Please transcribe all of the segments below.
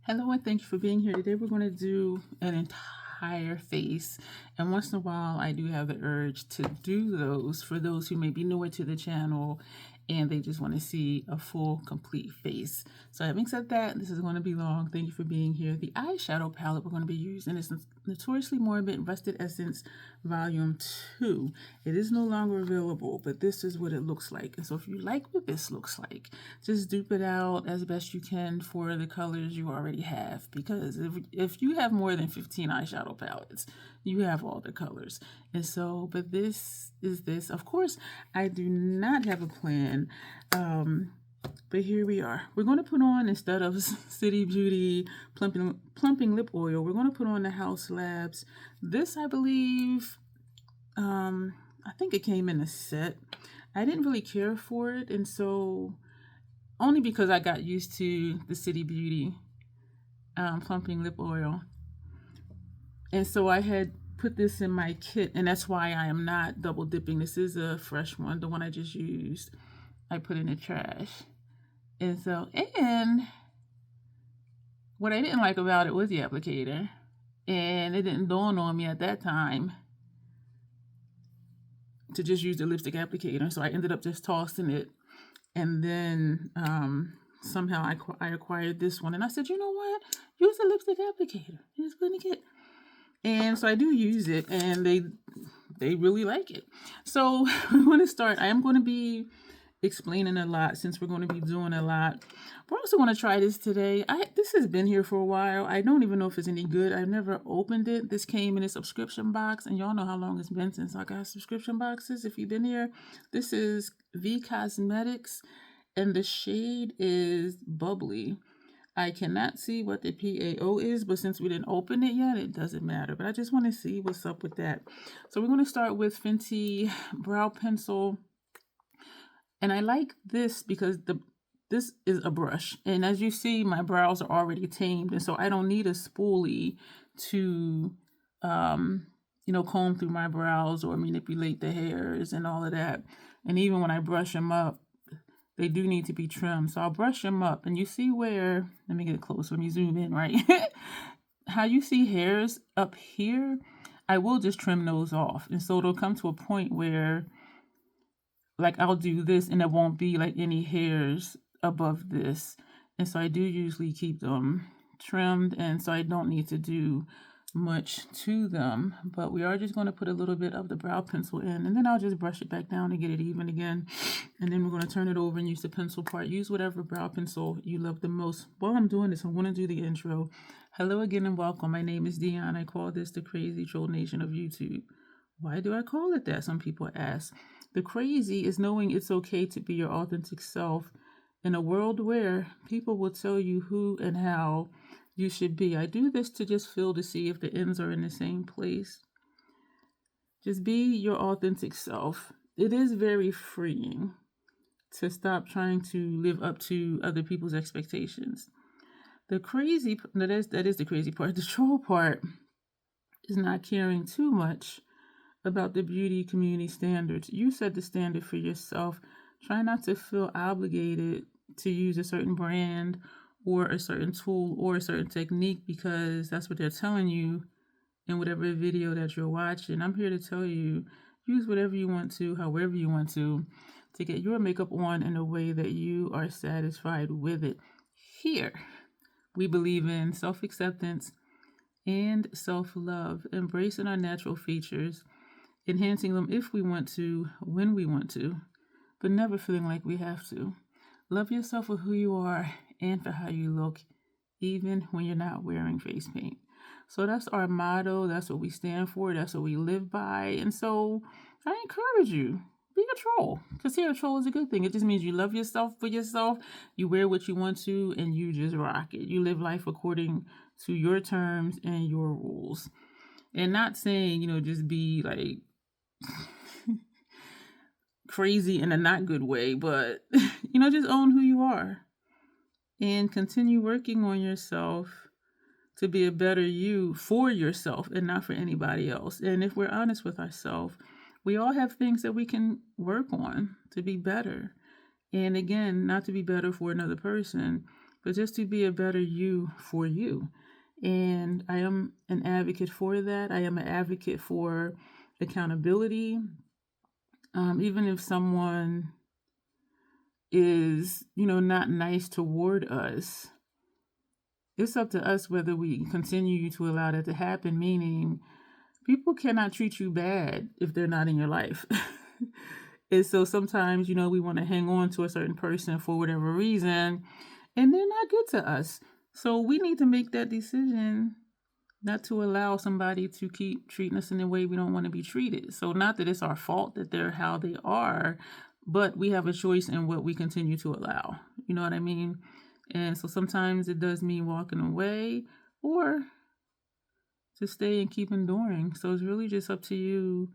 Hello and thank you for being here. Today we're going to do an entire face, and once in a while I do have the urge to do those for those who may be newer to the channel and they just want to see a full complete face. So having said that, this is going to be long. Thank you for being here. The eyeshadow palette we're going to be using is Notoriously Morbid Rusted Essence Volume 2. It is no longer available, but this is what it looks like. And so if you like what this looks like, just dupe it out as best you can for the colors you already have, because if you have more than 15 eyeshadow palettes, you have all the colors. And so, but this is this. Of course, I do not have a plan, but here we are. We're going to put on, instead of City Beauty plumping lip oil, we're going to put on the Haus Labs. This, I believe, I think it came in a set. I didn't really care for it, and so only because I got used to the City Beauty plumping lip oil. And so I had put this in my kit, and that's why I am not double dipping. This is a fresh one. The one I just used, I put in the trash. And so, and what I didn't like about it was the applicator. And it didn't dawn on me at that time to just use the lipstick applicator. So I ended up just tossing it. And then somehow I acquired this one. And I said, you know what? Use the lipstick applicator. Just put in the kit. And so I do use it, and they really like it. So we want to start. I am going to be explaining a lot since we're going to be doing a lot. We're also going to try this today. This has been here for a while. I don't even know if it's any good. I've never opened it. This came in a subscription box, and y'all know how long it's been since I got subscription boxes. If you've been here, this is V Cosmetics, and the shade is Bubbly. I cannot see what the PAO is, but since we didn't open it yet, it doesn't matter. But I just want to see what's up with that. So we're going to start with Fenty Brow Pencil. And I like this because this is a brush. And as you see, my brows are already tamed. And so I don't need a spoolie to, comb through my brows or manipulate the hairs and all of that. And even when I brush them up, they do need to be trimmed. So I'll brush them up. And you see where, let me get close, let me zoom in, right? How you see hairs up here, I will just trim those off. And so it'll come to a point where, like, I'll do this and there won't be like any hairs above this. And so I do usually keep them trimmed. And so I don't need to do much to them, but we are just going to put a little bit of the brow pencil in, and then I'll just brush it back down to get it even again. And then we're going to turn it over and use the pencil part. Use whatever brow pencil you love the most. While I'm doing this, I'm going to do the intro. Hello again and welcome. My name is Dion. I call this the crazy troll nation of YouTube. Why do I call it that? Some people ask. The crazy is knowing it's okay to be your authentic self in a world where people will tell you who and how you should be. I do this to just feel to see if the ends are in the same place. Just be your authentic self. It is very freeing to stop trying to live up to other people's expectations. The crazy, that is the crazy part. The troll part is not caring too much about the beauty community standards. You set the standard for yourself. Try not to feel obligated to use a certain brand or a certain tool or a certain technique because that's what they're telling you in whatever video that you're watching. I'm here to tell you, use whatever you want to, however you want to get your makeup on in a way that you are satisfied with it. Here, we believe in self-acceptance and self-love, embracing our natural features, enhancing them if we want to, when we want to, but never feeling like we have to. Love yourself for who you are and for how you look, even when you're not wearing face paint. So that's our motto. That's what we stand for. That's what we live by. And so I encourage you, be a troll. Because here, a troll is a good thing. It just means you love yourself for yourself. You wear what you want to, and you just rock it. You live life according to your terms and your rules. And not saying, just be like crazy in a not good way, but, just own who you are. And continue working on yourself to be a better you for yourself and not for anybody else. And if we're honest with ourselves, we all have things that we can work on to be better. And again, not to be better for another person, but just to be a better you for you. And I am an advocate for that. I am an advocate for accountability. Even if someone is, not nice toward us, it's up to us whether we continue to allow that to happen, meaning people cannot treat you bad if they're not in your life. And so sometimes, we want to hang on to a certain person for whatever reason, and they're not good to us. So we need to make that decision not to allow somebody to keep treating us in the way we don't want to be treated. So not that it's our fault that they're how they are, but we have a choice in what we continue to allow. You know what I mean? And so sometimes it does mean walking away or to stay and keep enduring. So it's really just up to you,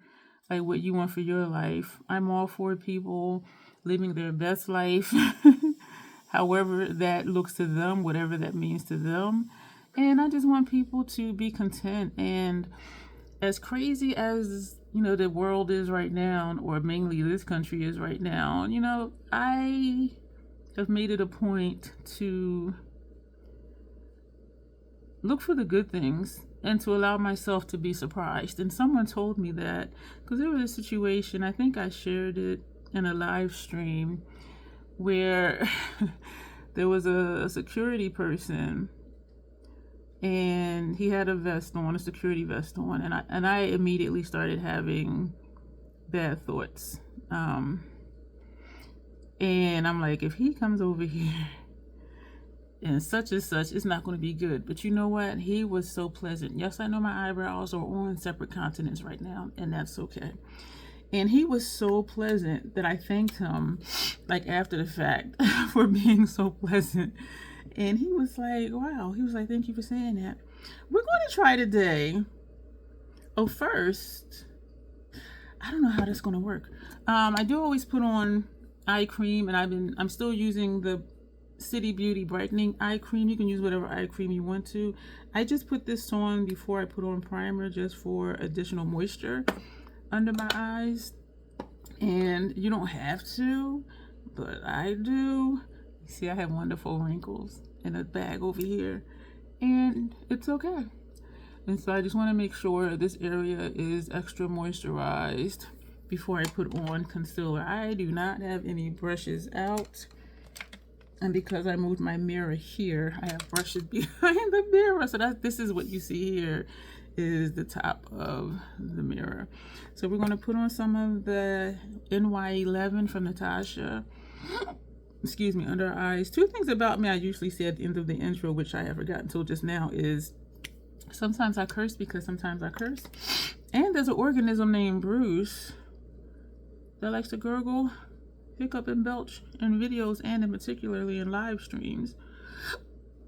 like what you want for your life. I'm all for people living their best life, however that looks to them, whatever that means to them. And I just want people to be content. And as crazy as, the world is right now, or mainly this country is right now, I have made it a point to look for the good things and to allow myself to be surprised. And someone told me that because there was a situation, I think I shared it in a live stream, where there was a security person and he had a security vest on, and I immediately started having bad thoughts. And I'm like, if he comes over here and such, it's not going to be good. But you know what? He was so pleasant. Yes, I know my eyebrows are on separate continents right now, and that's okay. And he was so pleasant that I thanked him, like after the fact, for being so pleasant. And he was like, wow. He was like, thank you for saying that. We're going to try today. Oh, first, I don't know how that's going to work. I do always put on eye cream, and I'm still using the City Beauty brightening eye cream. You can use whatever eye cream you want to. I just put this on before I put on primer, just for additional moisture under my eyes. And you don't have to, but I do. You see, I have wonderful wrinkles in a bag over here, and it's okay. And so I just want to make sure this area is extra moisturized before I put on concealer. I do not have any brushes out, and because I moved my mirror here, I have brushes behind the mirror. So this is what you see here is the top of the mirror. So we're going to put on some of the NY11 from Natasha, under our eyes. Two things about me I usually say at the end of the intro, which I have forgotten until just now, is sometimes I curse because sometimes I curse. And there's an organism named Bruce that likes to gurgle, hiccup, and belch in videos, and in particularly in live streams.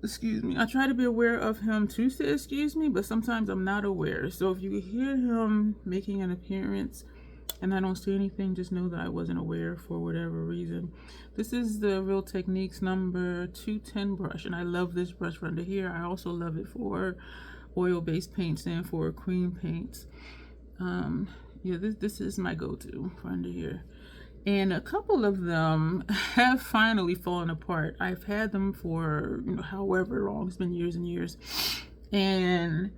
Excuse me. I try to be aware of him to say excuse me, but sometimes I'm not aware. So if you hear him making an appearance and I don't say anything, just know that I wasn't aware for whatever reason. This is the Real Techniques number 210 brush, and I love this brush for under here. I also love it for oil-based paints and for cream paints. Yeah, this is my go-to for under here. And a couple of them have finally fallen apart. I've had them for however long. It's been years and years. And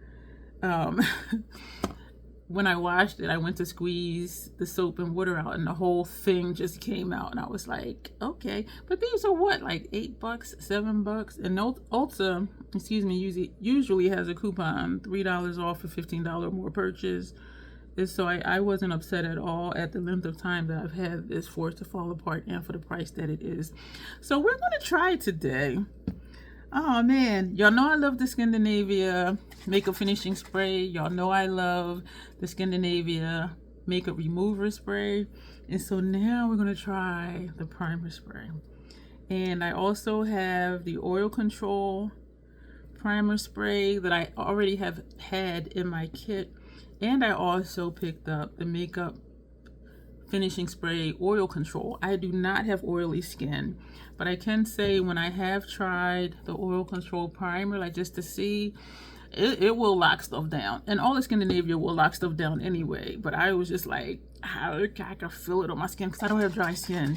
when I washed it, I went to squeeze the soap and water out, and the whole thing just came out. And I was like, okay. But these are what, like $8, $7? And Ulta, usually has a coupon, $3 off for $15 more purchase. So I wasn't upset at all at the length of time that I've had this for it to fall apart and for the price that it is. So we're going to try it today. Oh man, y'all know I love the Skindinavia makeup finishing spray. Y'all know I love the Skindinavia makeup remover spray. And so now we're going to try the primer spray. And I also have the oil control primer spray that I already have had in my kit. And I also picked up the makeup finishing spray oil control. I do not have oily skin, but I can say when I have tried the oil control primer, like just to see, it will lock stuff down. And all the Skindinavia will lock stuff down anyway. But I was just like, I can feel it on my skin because I don't have dry skin.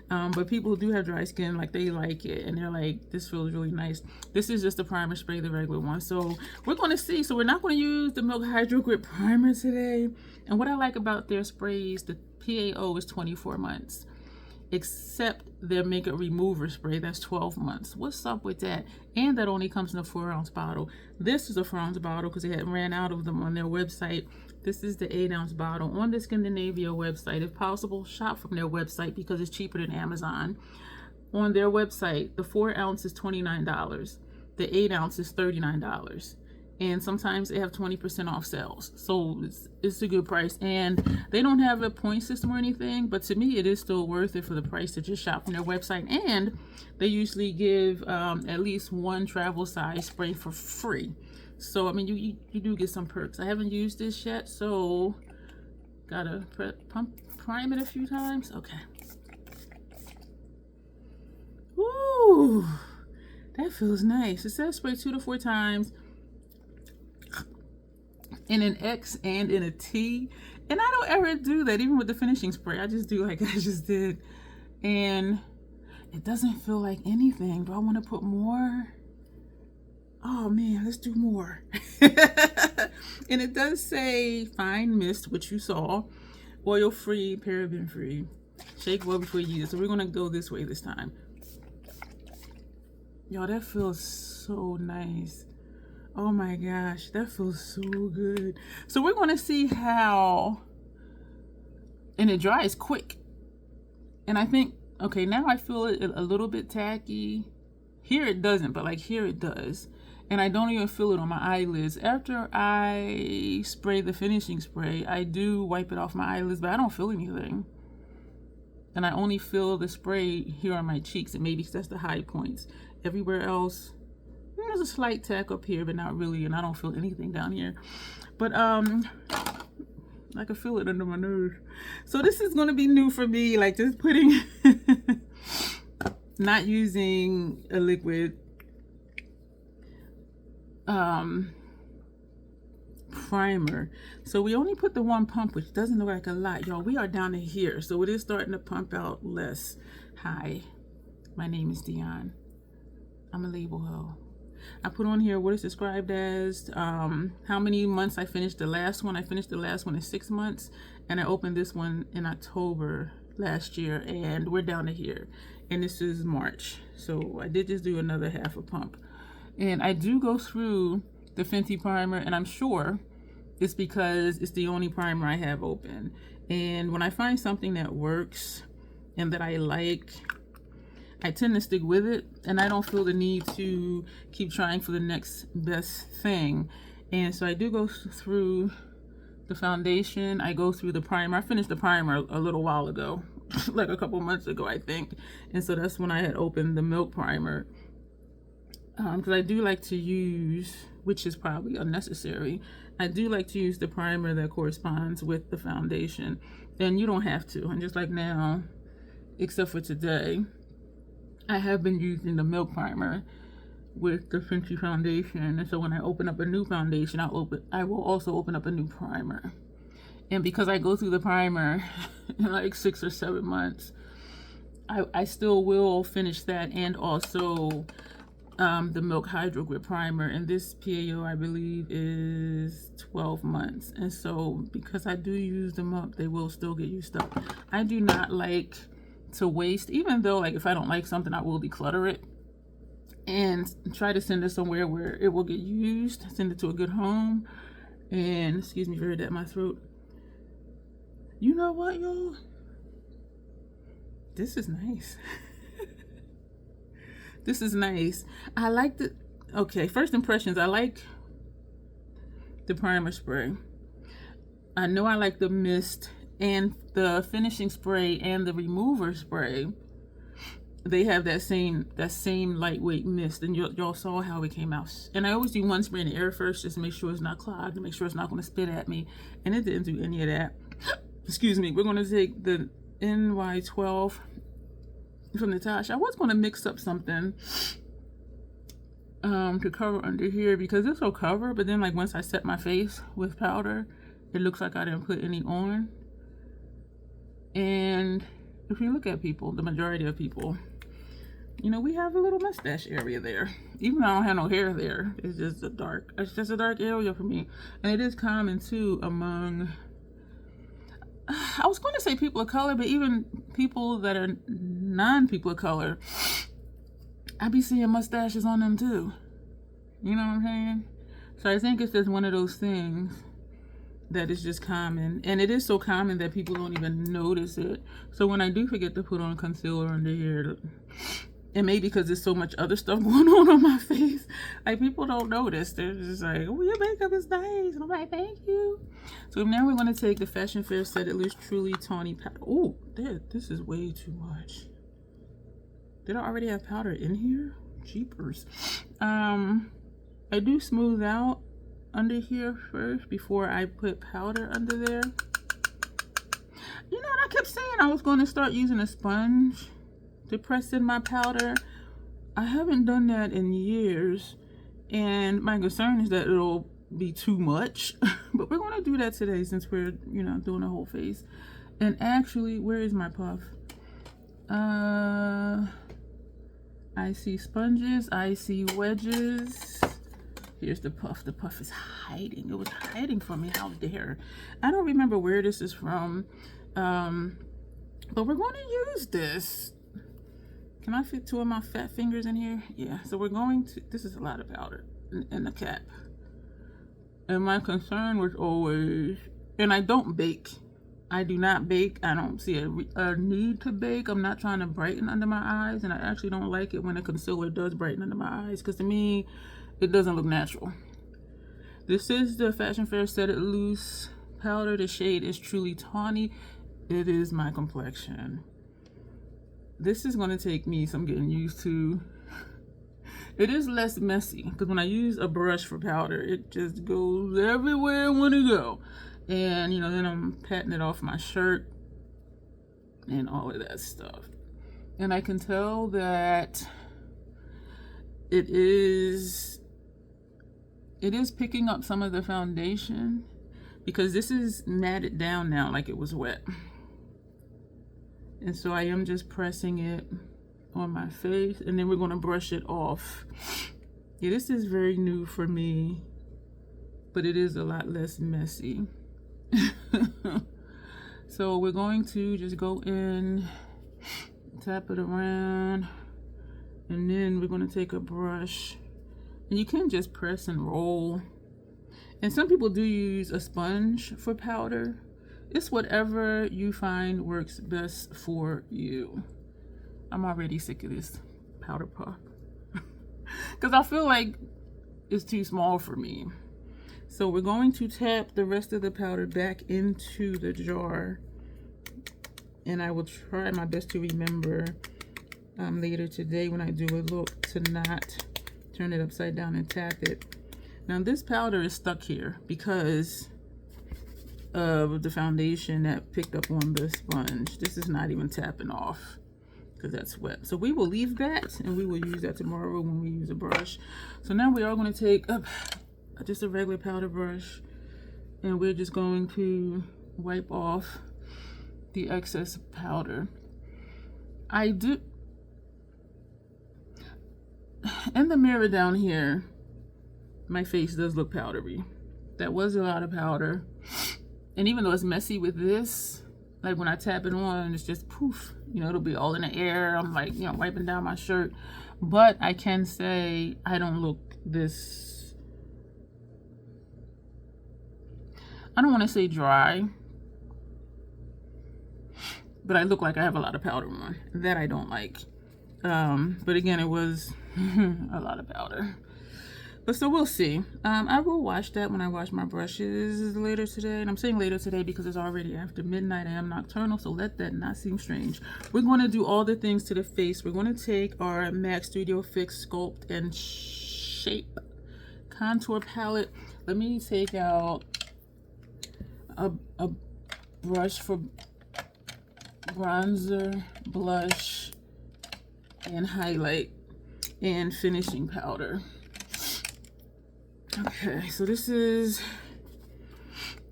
But people who do have dry skin, like, they like it, and they're like, this feels really nice. This is just a primer spray, the regular one. So we're going to see. So we're not going to use the Milk Hydro Grip Primer today. And what I like about their sprays, the PAO is 24 months. Except their makeup remover spray, that's 12 months. What's up with that? And that only comes in a 4-ounce bottle. This is a 4-ounce bottle because they had ran out of them on their website. This is the 8-ounce bottle on the Skindinavia website. If possible, shop from their website because it's cheaper than Amazon. On their website, the 4-ounce is $29. The 8-ounce is $39. And sometimes they have 20% off sales. So it's a good price. And they don't have a point system or anything, but to me, it is still worth it for the price to just shop from their website. And they usually give at least one travel size spray for free. So, I mean, you do get some perks. I haven't used this yet, so gotta prime it a few times. Okay. Ooh, that feels nice. It says spray 2 to 4 times. In an X and in a T, and I don't ever do that even with the finishing spray. I just do like I just did, and it doesn't feel like anything. Do I want to put more? Oh man, let's do more. And it does say fine mist, which you saw, oil free, paraben free, shake well before you use it. So we're gonna go this way this time. Y'all, that feels so nice. Oh my gosh, that feels so good. So we're going to see how, and it dries quick. And I think, okay, now I feel it a little bit tacky. Here it doesn't, but like here it does. And I don't even feel it on my eyelids. After I spray the finishing spray, I do wipe it off my eyelids, but I don't feel anything. And I only feel the spray here on my cheeks, and maybe that's the high points. Everywhere else, there's a slight tack up here, but not really, and I don't feel anything down here. But I can feel it under my nose. So this is going to be new for me, like just putting, not using a liquid primer. So we only put the one pump, which doesn't look like a lot, y'all. We are down to here, so it is starting to pump out less. Hi, my name is Dion. I'm a label hoe. I put on here what is described as how many months I finished the last one. I finished the last one in 6 months, and I opened this one in October last year, and we're down to here, and this is March. So I did just do another half a pump, and I do go through the Fenty primer, and I'm sure it's because it's the only primer I have open. And when I find something that works and that I like, I tend to stick with it, and I don't feel the need to keep trying for the next best thing. And so I do go through the foundation, I go through the primer. I finished the primer a little while ago, like a couple months ago, I think. And so that's when I had opened the Milk primer. Because I do like to use, which is probably unnecessary, I do like to use the primer that corresponds with the foundation. And you don't have to. And just like now, except for today, I have been using the Milk primer with the Fenty foundation, and so when I open up a new foundation, I will also open up a new primer. And because I go through the primer in like 6 or 7 months, I still will finish that, and also the Milk Hydro Grip primer. And this PAO, I believe, is 12 months. And so because I do use them up, they will still get used up. I do not like to waste, even though like if I don't like something, I will declutter it and try to send it somewhere where it will get used, send it to a good home. And excuse me for that, my throat. You know what, y'all, this is nice. This is nice. I like the, okay, first impressions, I like the primer spray. I know I like the mist and the finishing spray and the remover spray. They have that same lightweight mist, and y'all saw how it came out. And I always do one spray in the air first, just to make sure it's not clogged, to make sure it's not going to spit at me, and it didn't do any of that. Excuse me. We're going to take the NY12 from Natasha. I was going to mix up something to cover under here, because this will cover, but then like once I set my face with powder, it looks like I didn't put any on. And if you look at people, the majority of people, you know, we have a little mustache area there. Even though I don't have no hair there, it's just a dark area for me. And it is common too among, I was going to say people of color, but even people that are non-people of color, I be seeing mustaches on them too. You know what I'm saying? So I think it's just one of those things that is just common. And it is so common that people don't even notice it. So when I do forget to put on concealer under here, and maybe because there's so much other stuff going on my face, like people don't notice. They're just like, oh, your makeup is nice. And I'm like, thank you. So now we're going to take the Fashion Fair Set It Loose Truly Tawny powder. Oh, this is way too much. Did I already have powder in here? Jeepers. I do smooth out under here first before I put powder under there. You know what? I kept saying I was going to start using a sponge to press in my powder. I haven't done that in years, and my concern is that it'll be too much. But we're going to do that today since we're, you know, doing the whole face. And actually, where is my puff? I see sponges, I see wedges. Here's the puff. The puff is hiding. It was hiding from me. How dare. I don't remember where this is from, but we're going to use this. Can I fit two of my fat fingers in here? Yeah. So we're going to, this is a lot of powder in the cap. And my concern was always, and I don't bake. I do not bake. I don't see a need to bake. I'm not trying to brighten under my eyes. And I actually don't like it when a concealer does brighten under my eyes. Because to me, it doesn't look natural. This is the Fashion Fair Set It Loose powder. The shade is Truly Tawny. It is my complexion. This is going to take me some getting used to. It is less messy because when I use a brush for powder, it just goes everywhere I want to go. And, you know, then I'm patting it off my shirt and all of that stuff. And I can tell that it is picking up some of the foundation because this is matted down now like it was wet. And so I am just pressing it on my face, and then we're going to brush it off. Yeah, this is very new for me, but it is a lot less messy. So we're going to just go in, tap it around, and then we're going to take a brush, and you can just press and roll. And some people do use a sponge for powder. It's whatever you find works best for you. I'm already sick of this powder puff because I feel like it's too small for me. So we're going to tap the rest of the powder back into the jar, and I will try my best to remember later today when I do a look to not turn it upside down and tap it. Now this powder is stuck here because of the foundation that picked up on the sponge. This is not even tapping off because that's wet. So we will leave that, and we will use that tomorrow when we use a brush. So now we are going to take just a regular powder brush, and we're just going to wipe off the excess powder. I do, in the mirror down here, my face does look powdery. That was a lot of powder. And even though it's messy with this, like when I tap it on, it's just poof, you know, it'll be all in the air. I'm like, you know, wiping down my shirt. But I can say I don't look this, I don't want to say dry, but I look like I have a lot of powder on. That I don't like. But again, it was a lot of powder. But so we'll see. I will wash that when I wash my brushes later today. And I'm saying later today because it's already after midnight. I am nocturnal, so let that not seem strange. We're going to do all the things to the face. We're going to take our MAC Studio Fix Sculpt and Shape contour palette. Let me take out a brush for bronzer, blush, and highlight, and finishing powder. Okay, so this is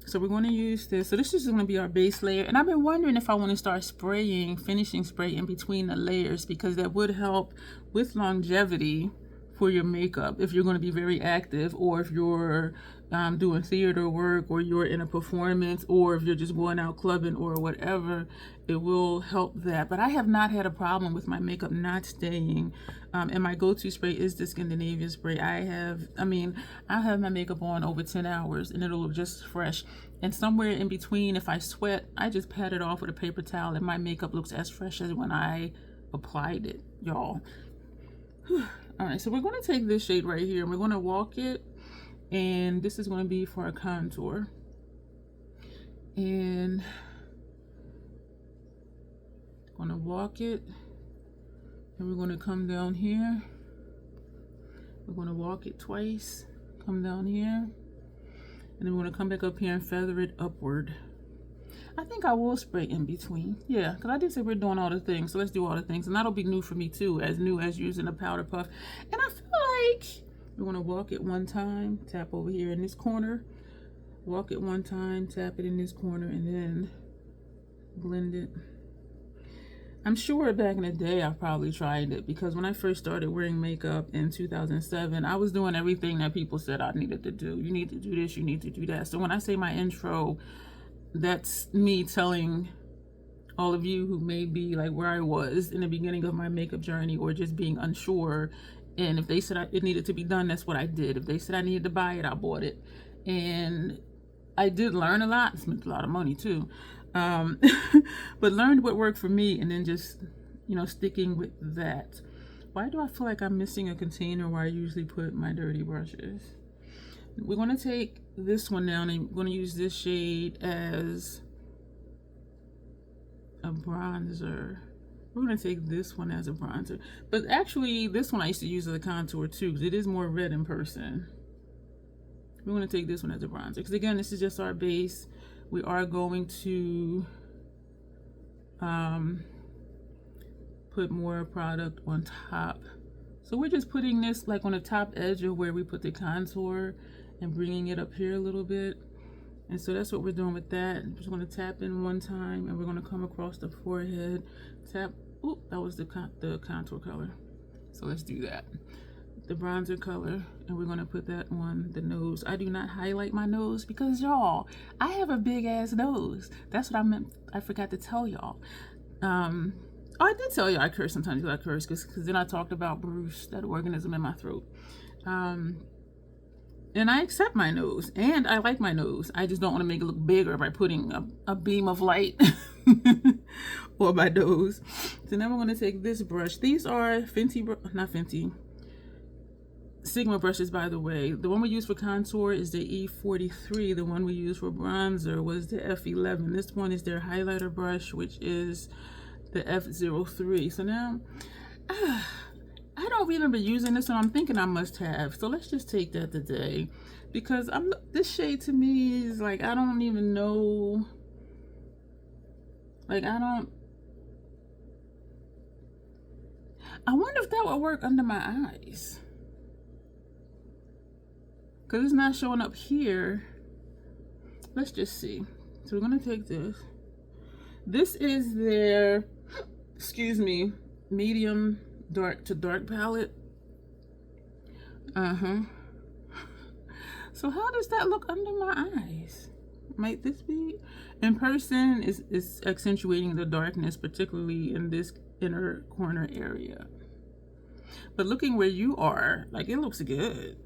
So we're going to use this. So this is going to be our base layer. And I've been wondering if I want to start spraying, finishing spray in between the layers, because that would help with longevity for your makeup if you're going to be very active, or if you're doing theater work, or you're in a performance, or if you're just going out clubbing or whatever. It will help that. But I have not had a problem with my makeup not staying. And my go-to spray is the Skindinavia spray. I have my makeup on over 10 hours and it'll look just fresh. And somewhere in between, if I sweat, I just pat it off with a paper towel and my makeup looks as fresh as when I applied it, y'all. All right, so we're going to take this shade right here and we're going to walk it, and this is going to be for a contour. And I'm going to walk it, and we're going to come down here. We're going to walk it twice, come down here, and then we're going to come back up here and feather it upward. I think I will spray in between. Yeah, because I did say we're doing all the things. So let's do all the things. And that'll be new for me too, as new as using a powder puff. And I feel like we're going to walk it one time, tap over here in this corner. Walk it one time, tap it in this corner, and then blend it. I'm sure back in the day I probably tried it, because when I first started wearing makeup in 2007, I was doing everything that people said I needed to do. You need to do this, you need to do that. So when I say my intro, that's me telling all of you who may be like where I was in the beginning of my makeup journey, or just being unsure. And if they said it needed to be done, that's what I did. If they said I needed to buy it, I bought it. And I did learn a lot. Spent a lot of money too. But learned what worked for me, and then just, sticking with that. Why do I feel like I'm missing a container where I usually put my dirty brushes? We're going to take this one down, and we're going to use this shade as a bronzer. We're going to take this one as a bronzer. But actually, this one I used to use as a contour too, because it is more red in person. We're going to take this one as a bronzer, because again, this is just our base. We are going to put more product on top. So we're just putting this like on the top edge of where we put the contour, and bringing it up here a little bit. And so that's what we're doing with that. I'm just going to tap in one time, and we're going to come across the forehead, tap. Oop, that was the contour color. So let's do that. The bronzer color, and we're going to put that on the nose. I do not highlight my nose because, y'all, I have a big ass nose. That's what I meant. I forgot to tell y'all. Oh, I did tell you I curse sometimes. I curse because then I talked about Bruce, that organism in my throat. And I accept my nose, and I like my nose. I just don't want to make it look bigger by putting a beam of light on my nose. So now we're going to take this brush. These are Sigma brushes, by the way. The one we use for contour is the E43. The one we use for bronzer was the F11. This one is their highlighter brush, which is the F03. So now, I don't remember using this one. I'm thinking I must have. So let's just take that today, because this shade to me is like, I don't even know. Like, I wonder if that would work under my eyes, because it's not showing up here. Let's just see. So we're going to take this. This is their, medium dark to dark palette. So how does that look under my eyes? Might this be in person? Is accentuating the darkness, particularly in this inner corner area. But looking where you are, like, it looks good.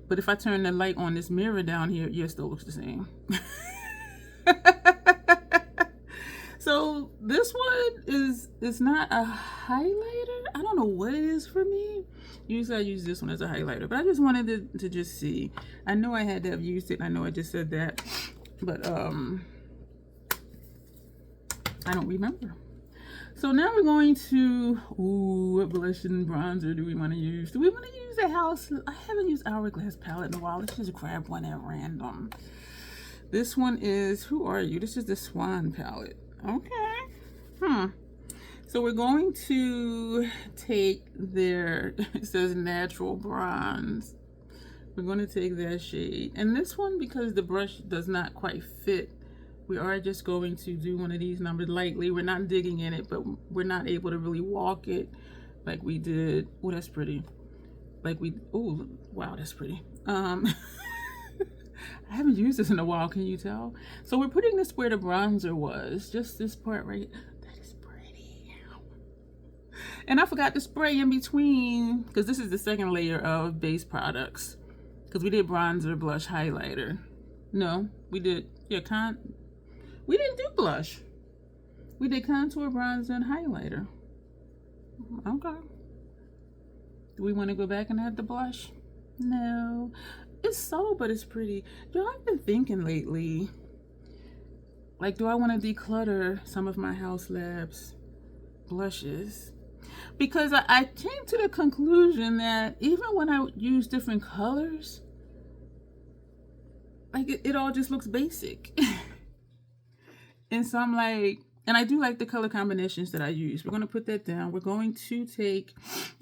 But if I turn the light on this mirror down here, yeah, it still looks the same. So this one is not a highlighter. I don't know what it is for me. Usually I use this one as a highlighter, but I just wanted to just see. I know I had to have used it. I know I just said that, but I don't remember. So now we're going to, what blush and bronzer do we want to use? Do we want to use a house? I haven't used Hourglass palette in a while. Let's just grab one at random. This one is, who are you? This is the Swan palette. Okay. So we're going to take their, it says natural bronze. We're going to take that shade. And this one, because the brush does not quite fit, we are just going to do one of these numbers lightly. We're not digging in it, but we're not able to really walk it like we did. Oh, that's pretty. Like we, oh, wow, that's pretty. I haven't used this in a while, can you tell? So we're putting this where the bronzer was, just this part right. That is pretty. And I forgot to spray in between, because this is the second layer of base products. Because we did bronzer, blush, highlighter. No, we did, yeah, we didn't do blush. We did contour, bronzer, and highlighter. Okay. Do we want to go back and add the blush? No. It's subtle, but it's pretty. Yo, I've been thinking lately, like, do I want to declutter some of my Haus Labs blushes? Because I came to the conclusion that even when I use different colors, like, it all just looks basic. And so I'm like, and I do like the color combinations that I use. We're going to put that down. We're going to take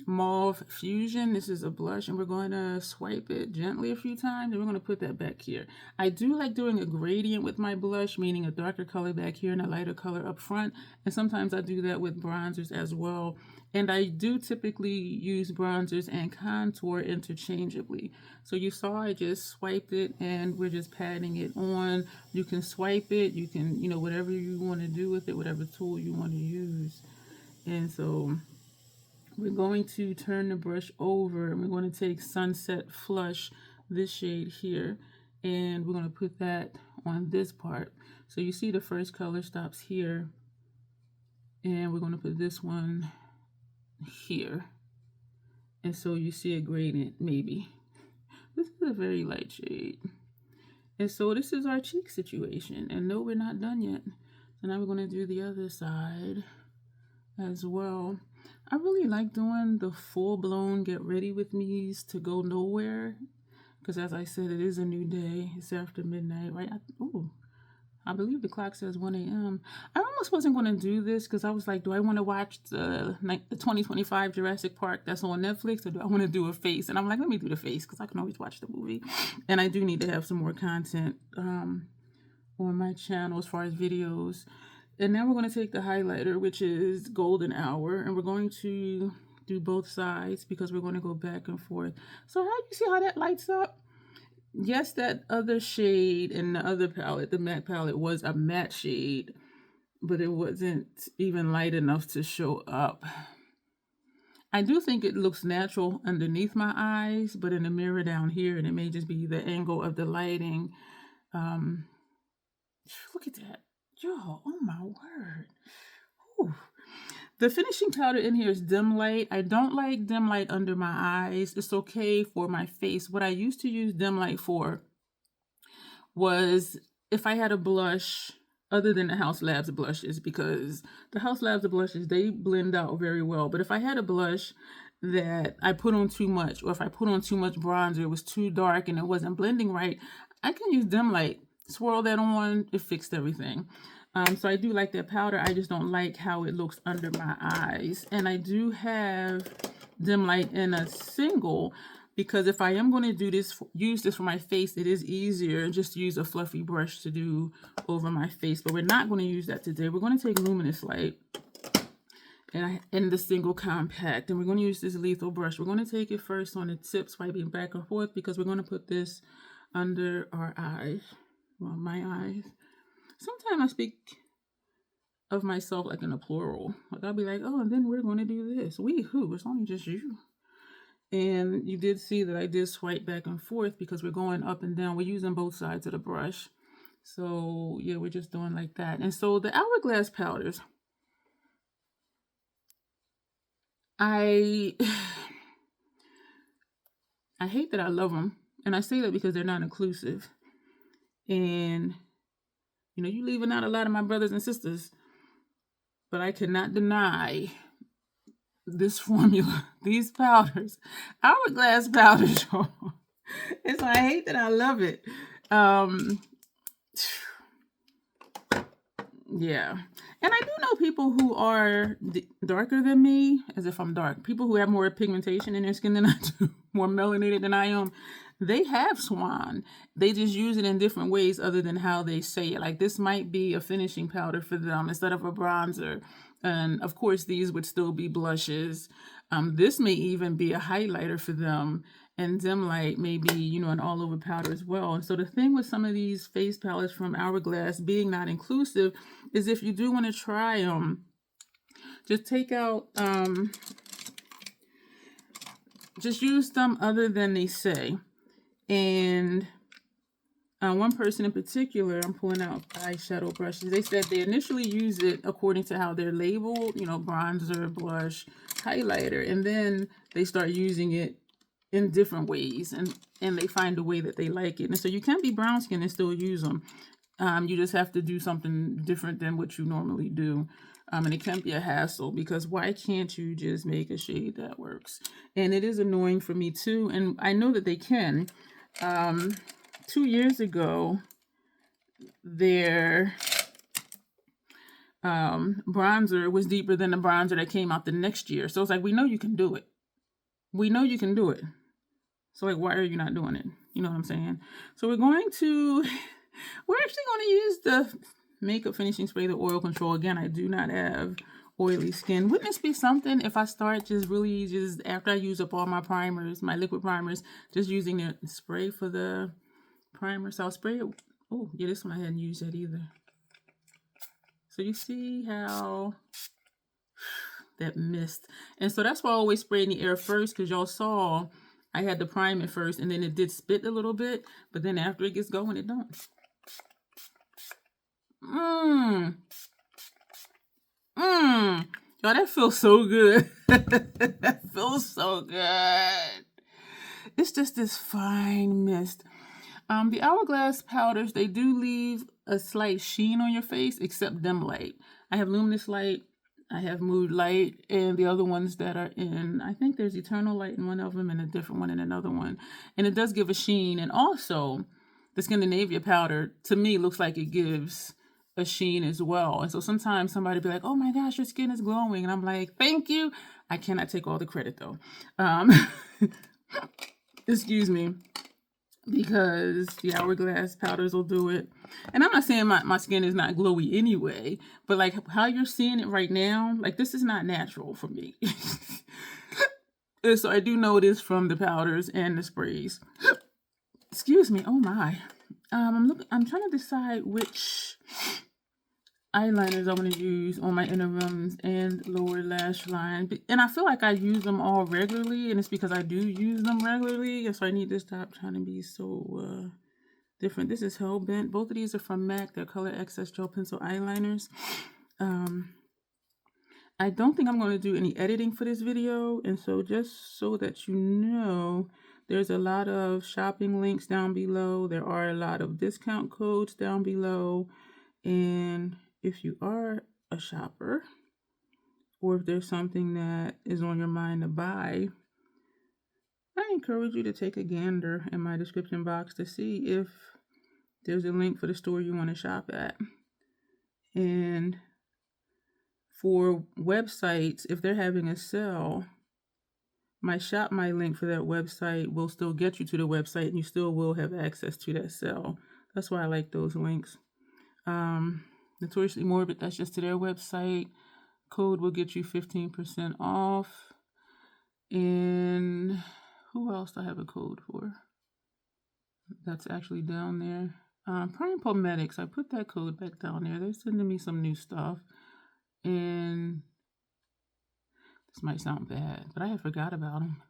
Mauve Fusion. This is a blush, and we're going to swipe it gently a few times, and we're going to put that back here. I do like doing a gradient with my blush, meaning a darker color back here and a lighter color up front. And sometimes I do that with bronzers as well. And I do typically use bronzers and contour interchangeably. So you saw I just swiped it and we're just patting it on. You can swipe it, you can, you know, whatever you want to do with it, whatever tool you want to use. And so we're going to turn the brush over and we're going to take Sunset Flush, this shade here, and we're going to put that on this part. So you see the first color stops here, and we're going to put this one here. And so you see a gradient, maybe. This is a very light shade. And so this is our cheek situation. And no, we're not done yet. So now we're going to do the other side as well. I really like doing the full-blown get ready with me's to go nowhere. Because as I said, it is a new day. It's after midnight, right? I believe the clock says 1 a.m. I almost wasn't going to do this because I was like, do I want to watch the 2025 Jurassic Park that's on Netflix, or do I want to do a face? And I'm like, let me do the face because I can always watch the movie. And I do need to have some more content on my channel as far as videos. And now we're going to take the highlighter, which is Golden Hour, and we're going to do both sides because we're going to go back and forth. So how do you see how that lights up? Yes, that other shade in the other palette, the matte palette, was a matte shade, but it wasn't even light enough to show up. I do think it looks natural underneath my eyes, but in the mirror down here, and it may just be the angle of the lighting. Look at that. Yo, oh my word. Whew. The finishing powder in here is dim light. I don't like dim light under my eyes. It's okay for my face. What I used to use dim light for was if I had a blush other than the Haus Labs blushes, because the Haus Labs blushes, they blend out very well. But if I had a blush that I put on too much, or if I put on too much bronzer, it was too dark and it wasn't blending right, I can use dim light. Swirl that on, it fixed everything. So I do like that powder. I just don't like how it looks under my eyes. And I do have dim light in a single, because if I am going to do this, use this for my face, it is easier just to use a fluffy brush to do over my face. But we're not going to use that today. We're going to take Luminous Light and the single compact, and we're going to use this lethal brush. We're going to take it first on the tip, swiping back and forth, because we're going to put this under our eyes. Well, my eyes. Sometimes I speak of myself like in a plural. Like I'll be like, oh, and then we're going to do this. We who? It's only just you. And you did see that I did swipe back and forth because we're going up and down. We're using both sides of the brush. So yeah, we're just doing like that. And so the Hourglass powders, I hate that I love them. And I say that because they're not inclusive. And you know, you leaving out a lot of my brothers and sisters, but I cannot deny this formula, these powders, Hourglass powders. And so I hate that I love it. Yeah. And I do know people who are darker than me, as if I'm dark. People who have more pigmentation in their skin than I do, more melanated than I am, they have Swan. They just use it in different ways other than how they say it. Like this might be a finishing powder for them instead of a bronzer. And of course, these would still be blushes. This may even be a highlighter for them. And dim light may be, you know, an all over powder as well. And so the thing with some of these face palettes from Hourglass being not inclusive is if you do want to try them, just take out, just use them other than they say. And one person in particular, I'm pulling out eyeshadow brushes. They said they initially use it according to how they're labeled, you know, bronzer, blush, highlighter. And then they start using it in different ways. And they find a way that they like it. And so you can be brown skin and still use them. You just have to do something different than what you normally do. And it can be a hassle because why can't you just make a shade that works? And it is annoying for me too. And I know that they can. 2 years ago, their bronzer was deeper than the bronzer that came out the next year. So it's like, we know you can do it. We know you can do it. So like, why are you not doing it? You know what I'm saying? So we're actually going to use the makeup finishing spray, the oil control. Again, I do not have oily skin. Wouldn't this be something if I start just after I use up all my primers, my liquid primers, just using the spray for the primer. So I'll spray it. Oh, yeah, this one I hadn't used yet either. So you see how that mist. And so that's why I always spray in the air first, because y'all saw I had the primer first and then it did spit a little bit, but then after it gets going, it don't. Y'all, that feels so good. That feels so good. It's just this fine mist. The Hourglass powders, they do leave a slight sheen on your face, except dim light. I have luminous light, I have mood light, and the other ones that are in, I think there's eternal light in one of them and a different one in another one. And it does give a sheen. And also, the Skindinavia powder, to me, looks like it gives a sheen as well. And so sometimes somebody be like, oh my gosh, your skin is glowing. And I'm like, thank you. I cannot take all the credit though. Excuse me. Because the Hourglass powders will do it. And I'm not saying my skin is not glowy anyway, but like how you're seeing it right now, like this is not natural for me. And so I do know it is from the powders and the sprays. Excuse me. Oh my. I'm trying to decide which eyeliners I want to use on my inner rims and lower lash line. And I feel like I use them all regularly, and it's because I do use them regularly. And so I need to stop trying to be so different. This is Hellbent. Both of these are from MAC. They're Color Excess Gel Pencil eyeliners. I don't think I'm going to do any editing for this video. And so just so that you know, there's a lot of shopping links down below. There are a lot of discount codes down below. And if you are a shopper, or if there's something that is on your mind to buy, I encourage you to take a gander in my description box to see if there's a link for the store you want to shop at. And for websites, if they're having a sale, my Shop My link for that website will still get you to the website, and you still will have access to that sale. That's why I like those links. Notoriously Morbid, that's just to their website. Code will get you 15% off. And who else do I have a code for? That's actually down there. Prime Pometics, I put that code back down there. They're sending me some new stuff. And this might sound bad, but I had forgot about them.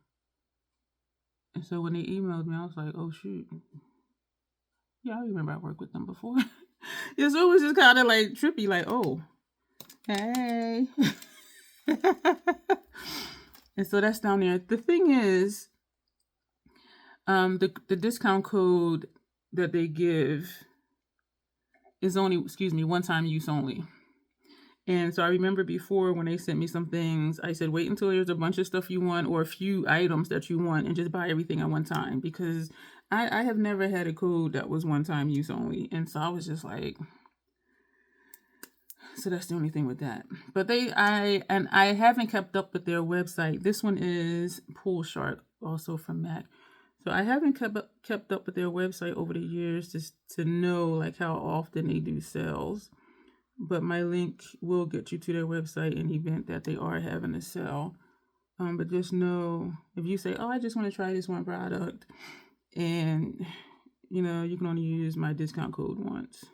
And so when they emailed me, I was like, oh shoot. Yeah, I remember I worked with them before. Yeah, so it was just kind of like trippy, like, oh, hey. And so that's down there. The thing is, the discount code that they give is only, one-time use only. And so I remember before when they sent me some things, I said, wait until there's a bunch of stuff you want or a few items that you want and just buy everything at one time, because I have never had a code that was one-time use only. And so I was just like, so that's the only thing with that. But I haven't kept up with their website. This one is Pool Shark, also from MAC. So I haven't kept up with their website over the years just to know like how often they do sales. But my link will get you to their website in the event that they are having a sale. But just know, if you say, oh, I just want to try this one product, and, you know, you can only use my discount code once.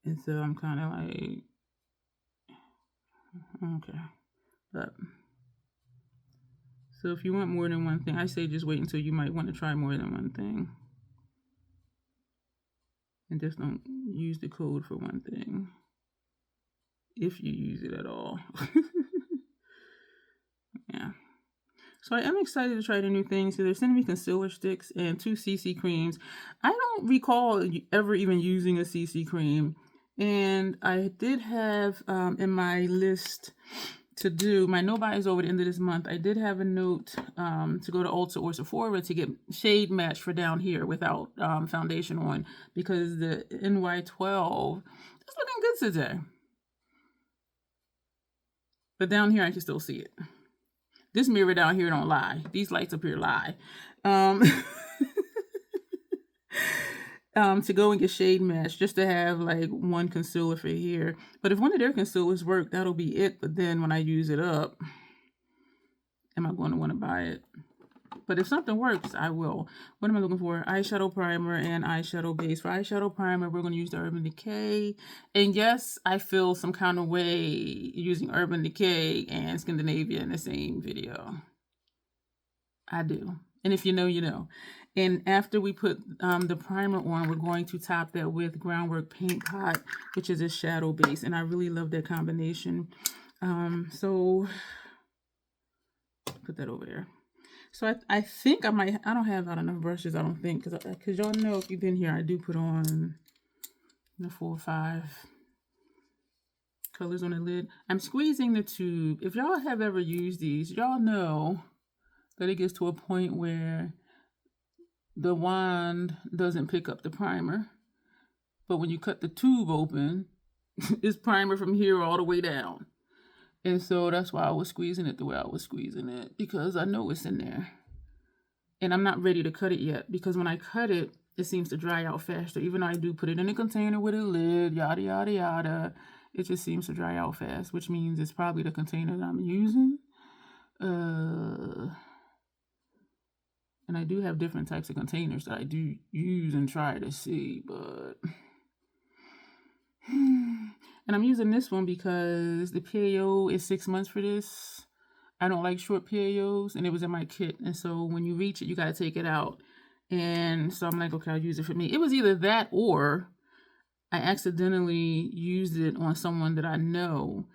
And so I'm kind of like, okay. But, so if you want more than one thing, I say just wait until you might want to try more than one thing. And just don't use the code for one thing, if you use it at all. Yeah. So I am excited to try the new things. So they're sending me concealer sticks and 2 CC creams. I don't recall ever even using a CC cream. And I did have in my list to do, my no-buy is over the end of this month. I did have a note to go to Ulta or Sephora to get shade match for down here without foundation on, because the NY12 is looking good today. But down here, I can still see it. This mirror down here don't lie. These lights up here lie. To go and get shade match, just to have like one concealer for here. But if one of their concealers work, that'll be it. But then when I use it up, am I going to want to buy it? But if something works, I will. What am I looking for? Eyeshadow primer and eyeshadow base. For eyeshadow primer, we're going to use the Urban Decay. And yes, I feel some kind of way using Urban Decay and Skindinavia in the same video. I do. And if you know, you know. And after we put the primer on, we're going to top that with Groundwork Paint Pot, which is a shadow base. And I really love that combination. So put that over there. So I think I don't have out enough brushes, I don't think, because y'all know, if you've been here, I do put on 4 or 5 colors on the lid. I'm squeezing the tube. If y'all have ever used these, y'all know that it gets to a point where the wand doesn't pick up the primer. But when you cut the tube open, it's primer from here all the way down. And so that's why I was squeezing it the way I was squeezing it, because I know it's in there. And I'm not ready to cut it yet, because when I cut it, it seems to dry out faster. Even though I do put it in a container with a lid, yada, yada, yada, it just seems to dry out fast, which means it's probably the container that I'm using. And I do have different types of containers that I do use and try to see, but... And I'm using this one because the PAO is 6 months for this. I don't like short PAOs, and it was in my kit. And so when you reach it, you got to take it out. And so I'm like, okay, I'll use it for me. It was either that or I accidentally used it on someone that I know.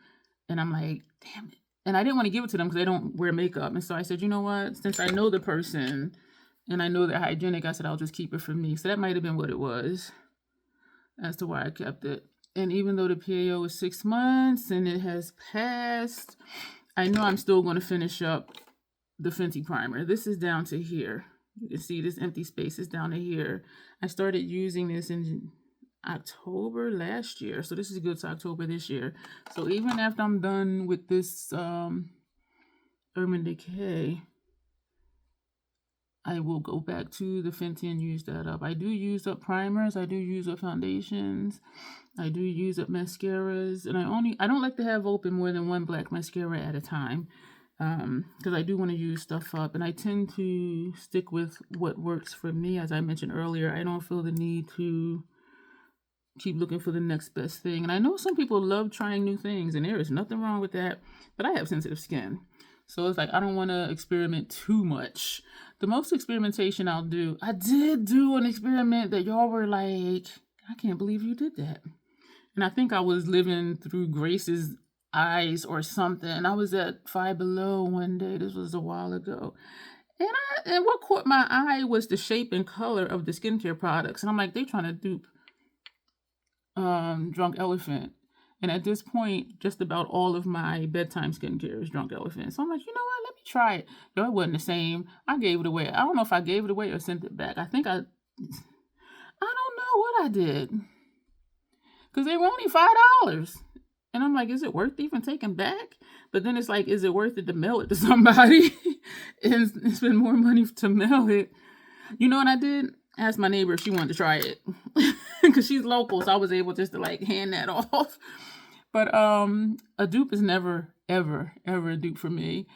And I'm like, damn it. And I didn't want to give it to them because they don't wear makeup. And so I said, you know what? Since I know the person and I know they're hygienic, I said, I'll just keep it for me. So that might have been what it was as to why I kept it. And even though the PAO is 6 months and it has passed, I know I'm still going to finish up the Fenty primer. This is down to here. You can see this empty space is down to here. I started using this in October last year. So this is good to October this year. So even after I'm done with this Urban Decay, I will go back to the Fenty and use that up. I do use up primers. I do use up foundations. I do use up mascaras. And I don't like to have open more than one black mascara at a time, because I do want to use stuff up. And I tend to stick with what works for me. As I mentioned earlier, I don't feel the need to keep looking for the next best thing. And I know some people love trying new things, and there is nothing wrong with that. But I have sensitive skin. So it's like, I don't want to experiment too much. The most experimentation I'll do, I did do an experiment that y'all were like, I can't believe you did that. And I think I was living through Grace's eyes or something. I was at Five Below one day. This was a while ago. And what caught my eye was the shape and color of the skincare products. And I'm like, they're trying to dupe Drunk Elephant. And at this point, just about all of my bedtime skincare is Drunk Elephant. So I'm like, you know what? Let me try it. No, it wasn't the same. I gave it away. I don't know if I gave it away or sent it back. I don't know what I did. Because they were only $5. And I'm like, is it worth even taking back? But then it's like, is it worth it to mail it to somebody and spend more money to mail it? You know what I did? Asked my neighbor if she wanted to try it because she's local, so I was able just to like hand that off. But a dupe is never, ever, ever a dupe for me.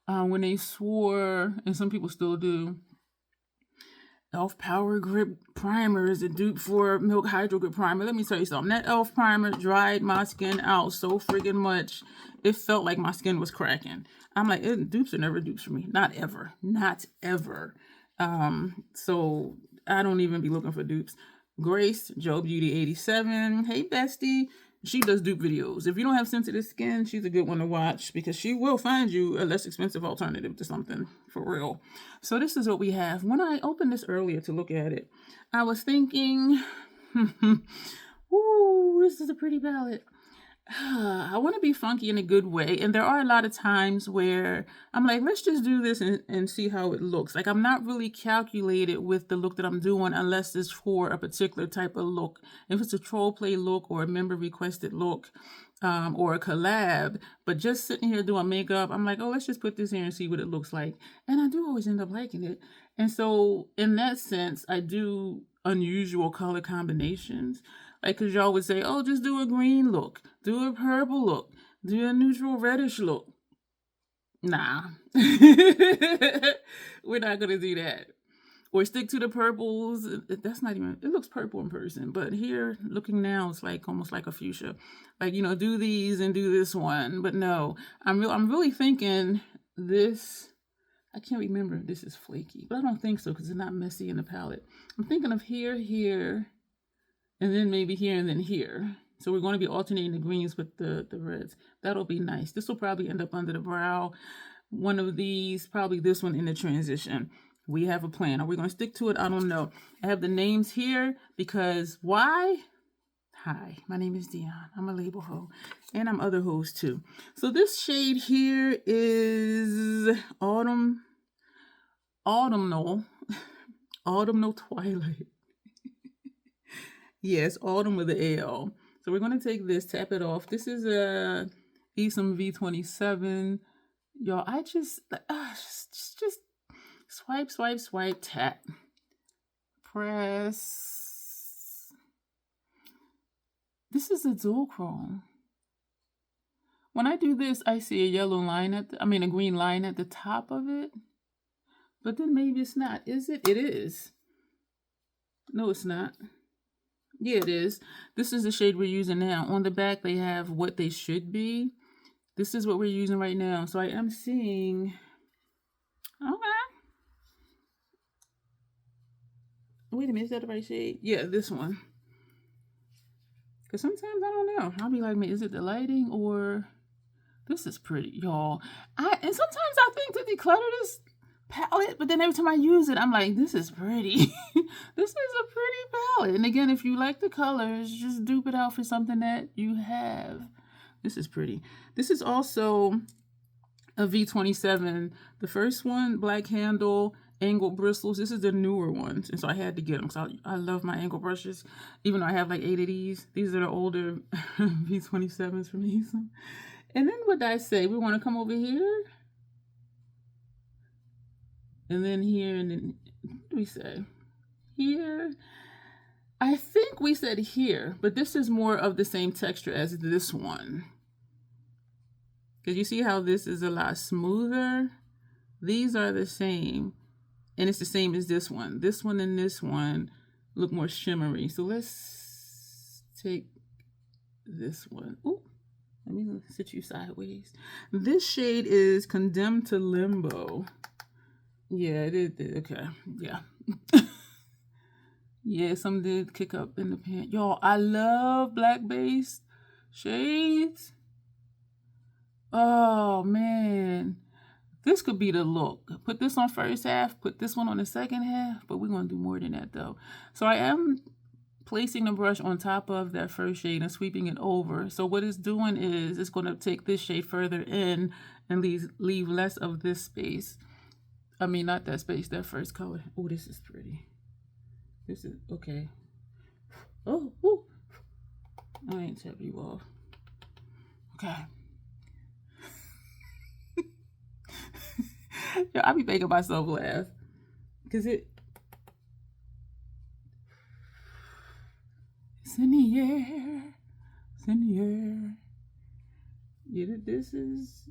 When they swore, and some people still do, e.l.f. Power Grip Primer is a dupe for Milk Hydro Grip Primer. Let me tell you something. That e.l.f. primer dried my skin out so friggin' much. It felt like my skin was cracking. I'm like, dupes are never dupes for me. Not ever. Not ever. So I don't even be looking for dupes. Grace, Joe Beauty 87. Hey, bestie. She does dupe videos. If you don't have sensitive skin, she's a good one to watch because she will find you a less expensive alternative to something for real. So this is what we have. When I opened this earlier to look at it, I was thinking, ooh, this is a pretty palette. I want to be funky in a good way. And there are a lot of times where I'm like, let's just do this and see how it looks. Like, I'm not really calculated with the look that I'm doing unless it's for a particular type of look. If it's a troll play look or a member requested look or a collab, but just sitting here doing makeup, I'm like, oh, let's just put this here and see what it looks like. And I do always end up liking it. And so in that sense, I do unusual color combinations. Like, because y'all would say, oh, just do a green look, do a purple look, do a neutral reddish look. Nah. We're not going to do that. Or stick to the purples. That's not even, it looks purple in person. But here, looking now, it's like almost like a fuchsia. Like, you know, do these and do this one. But no, I'm really thinking this, I can't remember if this is flaky. But I don't think so because it's not messy in the palette. I'm thinking of here, and then maybe here and then here. So we're going to be alternating the greens with the reds. That'll be nice. This will probably end up under the brow. One of these, probably this one in the transition. We have a plan. Are we going to stick to it? I don't know. I have the names here because why? Hi, my name is Dion. I'm a label hoe. And I'm other hoes too. So this shade here is Autumnal Twilight. Yes, Autumn with the L. So we're going to take this, tap it off. This is a Esom V27. Y'all, I just swipe, tap. Press. This is a dual chrome. When I do this, I see a yellow line a green line at the top of it. But then maybe it's not. Is it? It is. No, it's not. Yeah, it is. This is the shade we're using now. On the back, they have what they should be. This is what we're using right now. So I am seeing... Okay. Wait a minute, is that the right shade? Yeah, this one. Because sometimes I don't know. I'll be like, man, is it the lighting or... This is pretty, y'all. And sometimes I think to declutter this palette, but then every time I use it, I'm like, this is pretty. This is a pretty palette. And again, if you like the colors, just dupe it out for something that you have. This is pretty. This is also a V27. The first one, black handle, angled bristles. This is the newer ones. And so I had to get them. So I love my angle brushes, even though I have like 8 of these. These are the older V27s from Esom. And then what did I say? We want to come over here. And then here, and then, what do we say? Here. I think we said here, but this is more of the same texture as this one. Because you see how this is a lot smoother? These are the same. And it's the same as this one. This one and this one look more shimmery. So let's take this one. Ooh, let me sit you sideways. This shade is Condemned to Limbo. Yeah, it did. Okay, yeah. Yeah, some did kick up in the pan. Y'all, I love black-based shades. Oh, man. This could be the look. Put this on first half, put this one on the second half, but we're going to do more than that, though. So I am placing the brush on top of that first shade and sweeping it over. So what it's doing is it's going to take this shade further in and leave less of this space. I mean, not that space, that first color. Oh, this is pretty. This is, okay. Oh, ooh. I ain't tap you off. Okay. Yo, I be making myself laugh. Because it's in the air. It's in the air. Yeah, this is...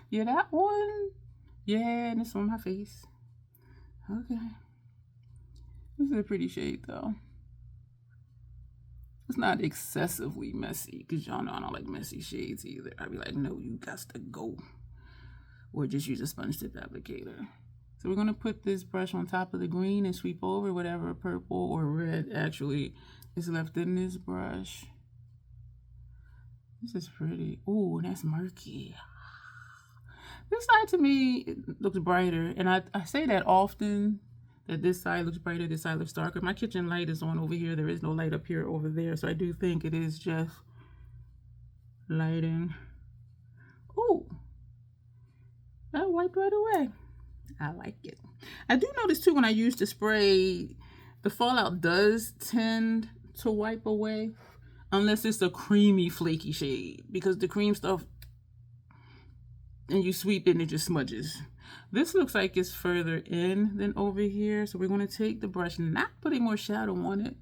Yeah, that one. Yeah, and it's on my face. Okay. This is a pretty shade, though. It's not excessively messy, because y'all know I don't like messy shades either. I'd be like, no, you got to go. Or just use a sponge tip applicator. So we're going to put this brush on top of the green and sweep over whatever purple or red actually is left in this brush. This is pretty. Ooh, that's murky. This side to me looks brighter, and I say that often, that this side looks brighter, this side looks darker. My kitchen light is on over here. There is no light up here over there, so I do think it is just lighting. Ooh, that wiped right away. I like it. I do notice too when I use the spray, the fallout does tend to wipe away, unless it's a creamy, flaky shade, because the cream stuff, and you sweep it and it just smudges. This looks like it's further in than over here, so we're going to take the brush, not putting more shadow on it,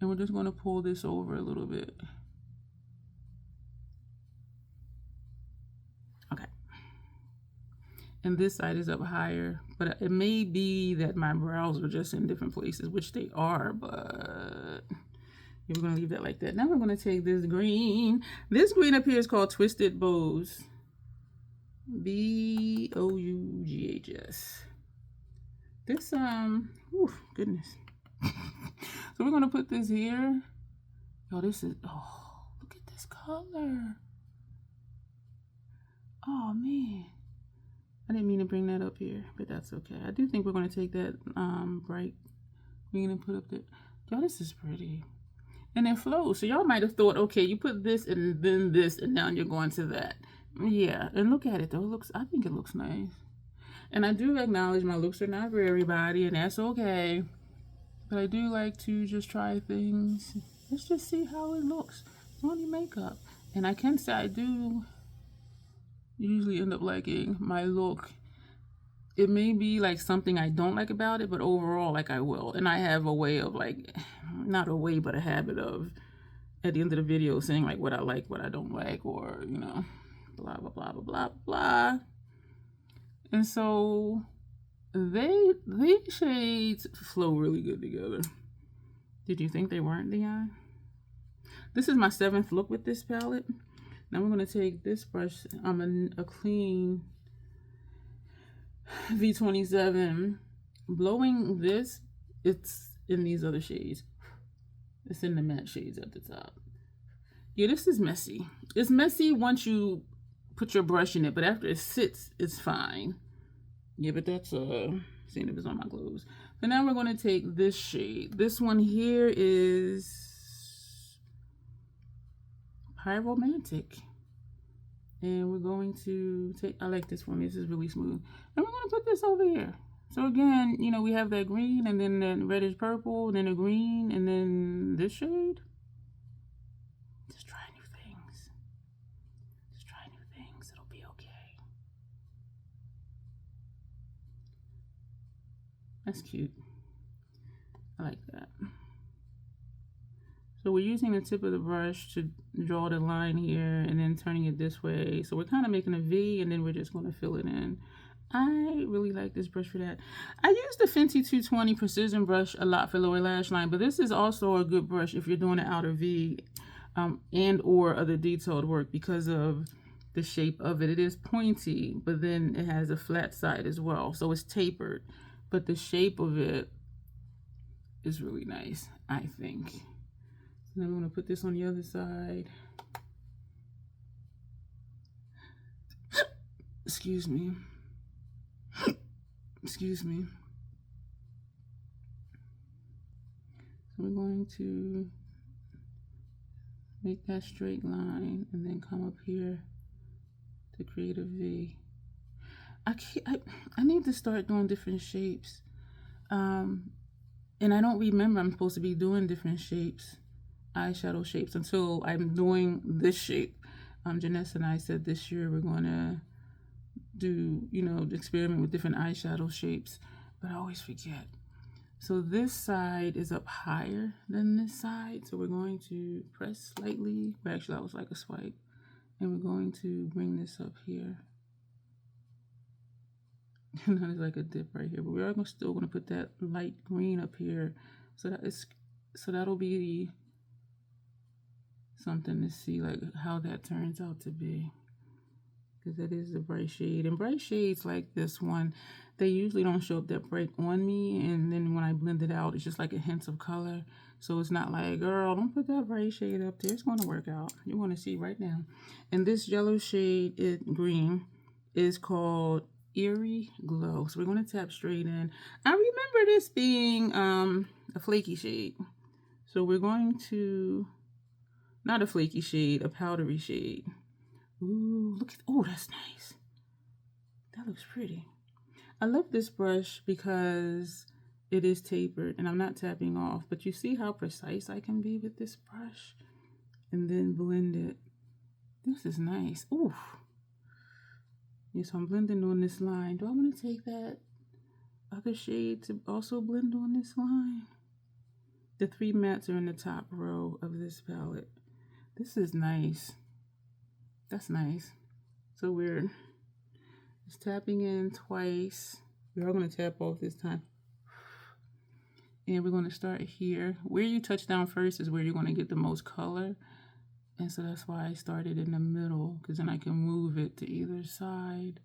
and we're just going to pull this over a little bit. Okay. And this side is up higher, but it may be that my brows are just in different places, which they are, but we're going to leave that like that. Now we're going to take this green. This green up here is called Twisted Bows. B-O-U-G-H-S. This, goodness. So we're going to put this here. Oh, this is, oh, look at this color. Oh, man. I didn't mean to bring that up here, but that's okay. I do think we're going to take that bright green and put up the, y'all, this is pretty. And it flows. So y'all might have thought, okay, you put this and then this, and now you're going to that. Yeah, and look at it though. It looks, I think it looks nice. And I do acknowledge my looks are not for everybody, and that's okay. But I do like to just try things. Let's just see how it looks on your makeup. And I can say I do usually end up liking my look. It may be like something I don't like about it, but overall, like, I will. And I have a way of, like, not a way, but a habit of, at the end of the video, saying like what I like, what I don't like, or, you know, blah, blah, blah, blah, blah, blah. And so these shades flow really good together. Did you think they weren't, Dion? This is my 7th look with this palette. Now we're going to take this brush, a clean V27. Blowing this, it's in these other shades. It's in the matte shades at the top. Yeah, this is messy. It's messy once you put your brush in it, but after it sits, it's fine. Yeah, but that's seeing if it's on my clothes. So now we're going to take this shade. This one here is Pyromantic. And we're going to take, I like this one. This is really smooth. And we're going to put this over here. So again, you know, we have that green and then that reddish purple and then a green and then this shade. Just try new things. Just try new things. It'll be okay. That's cute. I like that. So we're using the tip of the brush to draw the line here and then turning it this way. So we're kind of making a V and then we're just going to fill it in. I really like this brush for that. I use the Fenty 220 Precision brush a lot for lower lash line, but this is also a good brush if you're doing an outer V and or other detailed work because of the shape of it. It is pointy, but then it has a flat side as well. So it's tapered, but the shape of it is really nice, I think. And then I'm going to put this on the other side. Excuse me. Excuse me. So we're going to make that straight line and then come up here to create a V. I need to start doing different shapes. And I don't remember I'm supposed to be doing different shapes, eyeshadow shapes, until I'm doing this shape. Janessa and I said this year we're going to do, you know, experiment with different eyeshadow shapes, but I always forget. So this side is up higher than this side, so we're going to press slightly, but actually that was like a swipe, and we're going to bring this up here. And then there's like a dip right here, but we are still going to put that light green up here, so that'll be something to see, like how that turns out to be, because that is a bright shade. And bright shades like this one, they usually don't show up that bright on me, and then when I blend it out, it's just like a hint of color. So it's not like, girl, don't put that bright shade up there. It's going to work out. You're going to see right now. And this yellow shade, green, is called Eerie Glow. So we're going to tap straight in. I remember this being a flaky shade. So we're going to, not a flaky shade, a powdery shade. Ooh, look at, oh, that's nice. That looks pretty. I love this brush because it is tapered and I'm not tapping off, but you see how precise I can be with this brush and then blend it. This is nice. Ooh. Yes, I'm blending on this line. Do I want to take that other shade to also blend on this line? The 3 mattes are in the top row of this palette. This is nice. That's nice. So we're just tapping in twice. We are going to tap off this time. And we're going to start here. Where you touch down first is where you're going to get the most color. And so that's why I started in the middle, because then I can move it to either side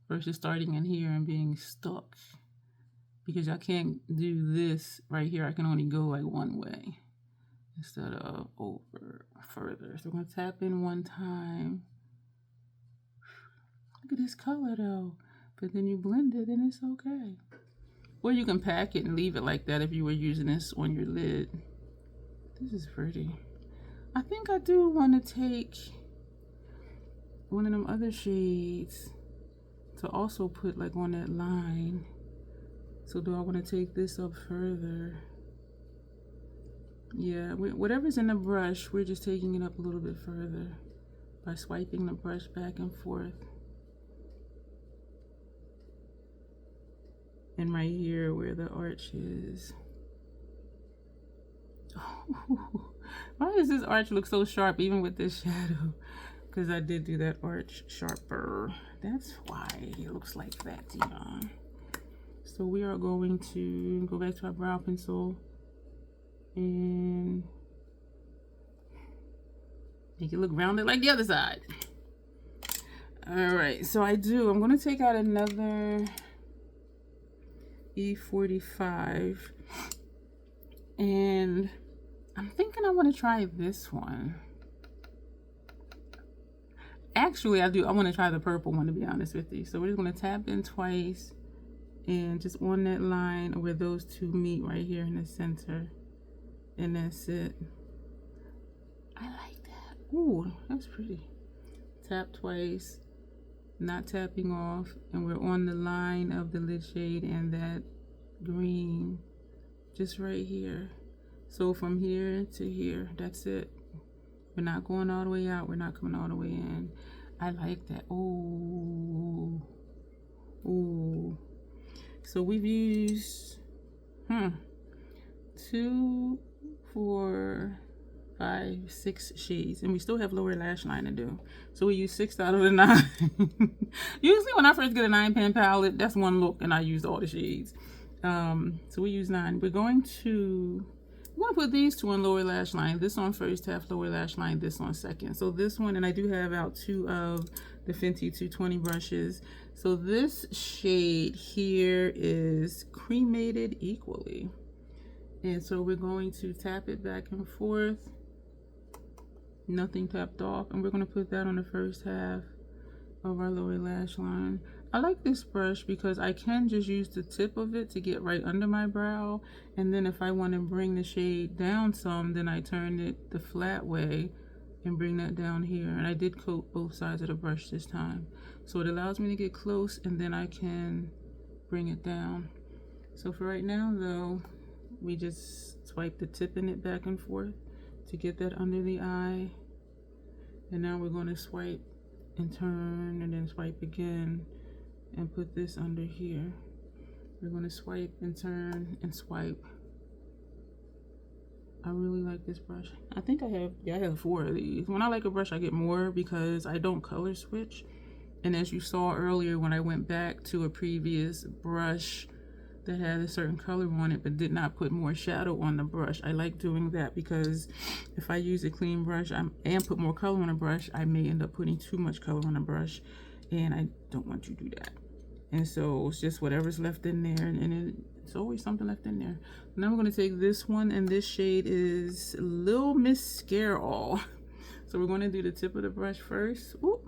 versus starting in here and being stuck. Because I can't do this right here. I can only go like one way instead of over further. So we're going to tap in one time. Look at this color though. But then you blend it and it's okay. Or you can pack it and leave it like that if you were using this on your lid. This is pretty. I think I do want to take one of them other shades to also put like on that line. So do I want to take this up further? Yeah, whatever's in the brush, we're just taking it up a little bit further by swiping the brush back and forth. And right here where the arch is. Oh, why does this arch look so sharp even with this shadow? Because I did do that arch sharper. That's why it looks like that, Dion. So we are going to go back to our brow pencil and make it look rounded like the other side. All right, so I'm going to take out another E45 and I'm thinking I want to try this one. Actually, I want to try the purple one, to be honest with you. So we're just going to tap in twice and just on that line where those two meet right here in the center. And that's it. I like that. Ooh, that's pretty. Tap twice, not tapping off, and we're on the line of the lid shade and that green just right here. So from here to here, that's it. We're not going all the way out, we're not coming all the way in. I like that. Ooh. Ooh. So we've used 2, 4, 5, 6 shades, and we still have lower lash line to do. So we use 6 out of the 9. Usually when I first get a 9-pan palette, that's one look and I use all the shades. So we use 9. We're going to put these 2 on lower lash line. This on first half lower lash line, this on second. So this one, and I do have out 2 of the Fenty 220 brushes. So this shade here is Cremated Equally. And so we're going to tap it back and forth. Nothing tapped off. And we're going to put that on the first half of our lower lash line. I like this brush because I can just use the tip of it to get right under my brow. And then if I want to bring the shade down some, then I turn it the flat way and bring that down here. And I did coat both sides of the brush this time. So it allows me to get close and then I can bring it down. So for right now though, we just swipe the tip in it back and forth to get that under the eye. And now we're going to swipe and turn and then swipe again and put this under here. We're going to swipe and turn and swipe. I really like this brush. I think I have 4 of these. When I like a brush, I get more because I don't color switch. And as you saw earlier, when I went back to a previous brush that had a certain color on it but did not put more shadow on the brush, I like doing that because if I use a clean brush and put more color on a brush, I may end up putting too much color on a brush, and I don't want to do that. And so it's just whatever's left in there, and it's always something left in there. Now we're going to take this one, and this shade is Lil Miss Scare All. So we're going to do the tip of the brush first. Ooh.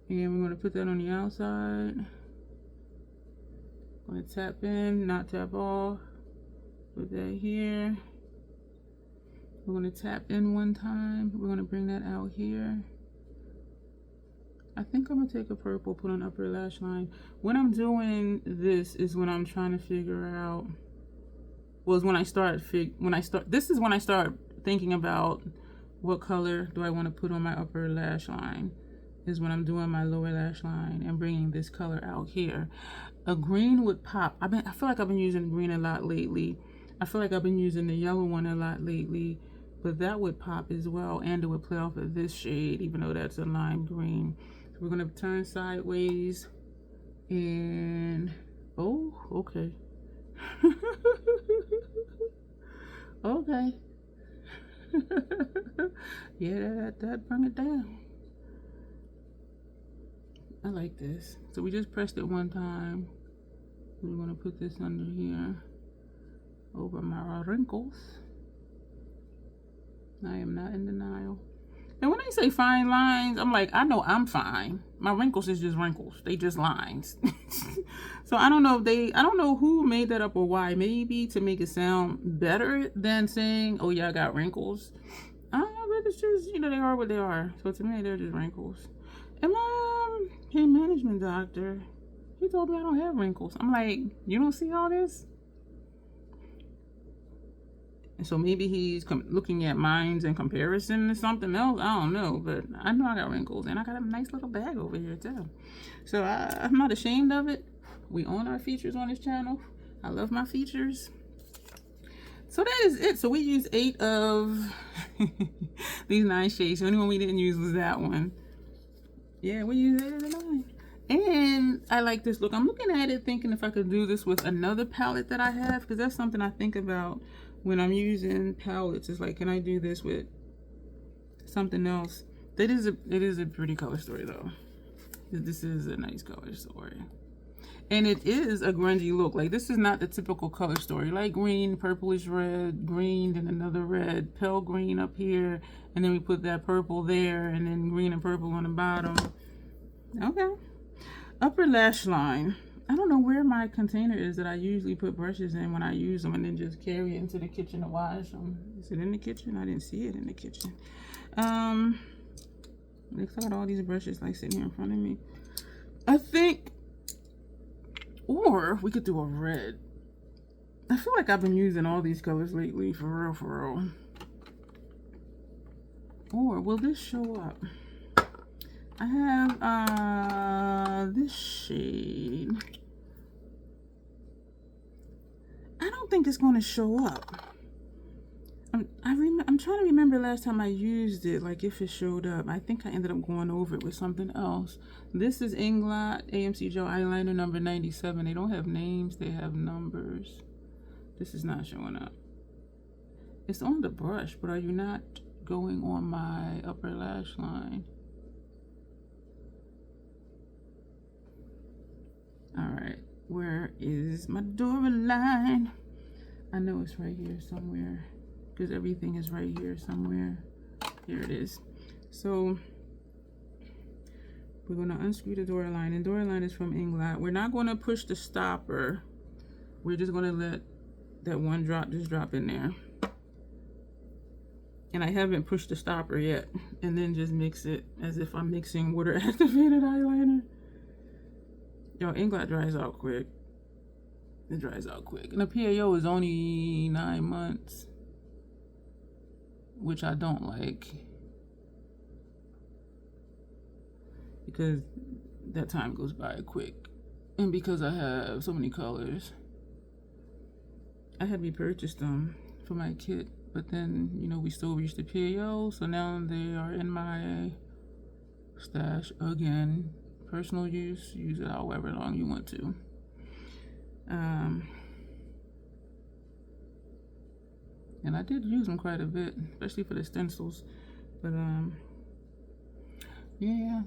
And we're going to put that on the outside. Going to tap in, not tap off. Put that here. We're going to tap in one time. We're going to bring that out here. I think I'm going to take a purple, put on upper lash line. When I'm doing this is when I'm trying to figure out, well, is when I start this is when I start thinking about what color do I want to put on my upper lash line, is when I'm doing my lower lash line and bringing this color out here. A green would pop. I feel like I've been using green a lot lately. I feel like I've been using the yellow one a lot lately, but that would pop as well, and it would play off of this shade, even though that's a lime green. So we're gonna turn sideways, and oh, okay. Okay. Yeah, that bring it down. I like this. So we just pressed it one time. We're gonna put this under here over my wrinkles. I am not in denial. And when I say fine lines, I'm like, I know I'm fine. My wrinkles is just wrinkles. They just lines. So I don't know who made that up or why. Maybe to make it sound better than saying, oh yeah, I got wrinkles. But it's just, they are what they are. So to me, they're just wrinkles. And my pain management doctor, he told me I don't have wrinkles. I'm like, you don't see all this? And so maybe he's looking at mines in comparison to something else. I don't know, but I know I got wrinkles, and I got a nice little bag over here too. So I'm not ashamed of it. We own our features on this channel. I love my features. So that is it. So we used 8 of these 9 shades. The only one we didn't use was that one. Yeah, we used 8 of the 9. And I like this look. I'm looking at it thinking if I could do this with another palette that I have, because that's something I think about when I'm using palettes. It's like, can I do this with something else? It is a pretty color story though. This is a nice color story. And it is a grungy look. Like, this is not the typical color story. Like green, purplish red, green, then another red, pale green up here, and then we put that purple there, and then green and purple on the bottom. Okay. Upper lash line. I don't know where my container is that I usually put brushes in when I use them and then just carry it into the kitchen to wash them. Is it in the kitchen? I didn't see it in the kitchen. I got all these brushes like sitting here in front of me. I think, or we could do a red. I feel like I've been using all these colors lately, for real, for real. Or will this show up? I have this shade. I don't think it's going to show up. I'm trying to remember last time I used it, like if it showed up. I think I ended up going over it with something else. This is Inglot AMC Gel Eyeliner number 97. They don't have names, they have numbers. This is not showing up. It's on the brush, but are you not going on my upper lash line? Alright, where is my Dora line? I know it's right here somewhere, because everything is right here somewhere. Here it is. So we're going to unscrew the Dora line, and Dora line is from Inglot. We're not going to push the stopper. We're just going to let that one drop just drop in there. And I haven't pushed the stopper yet. And then just mix it as if I'm mixing water activated eyeliner. Yo, Inglot dries out quick. It dries out quick. And the PAO is only 9 months, which I don't like. because that time goes by quick. And because I have so many colors, I had repurchased them for my kit, but then, you know, we still reached the PAO, so now they are in my stash again. Personal use, use it however long you want to. And I did use them quite a bit, especially for the stencils. But yeah,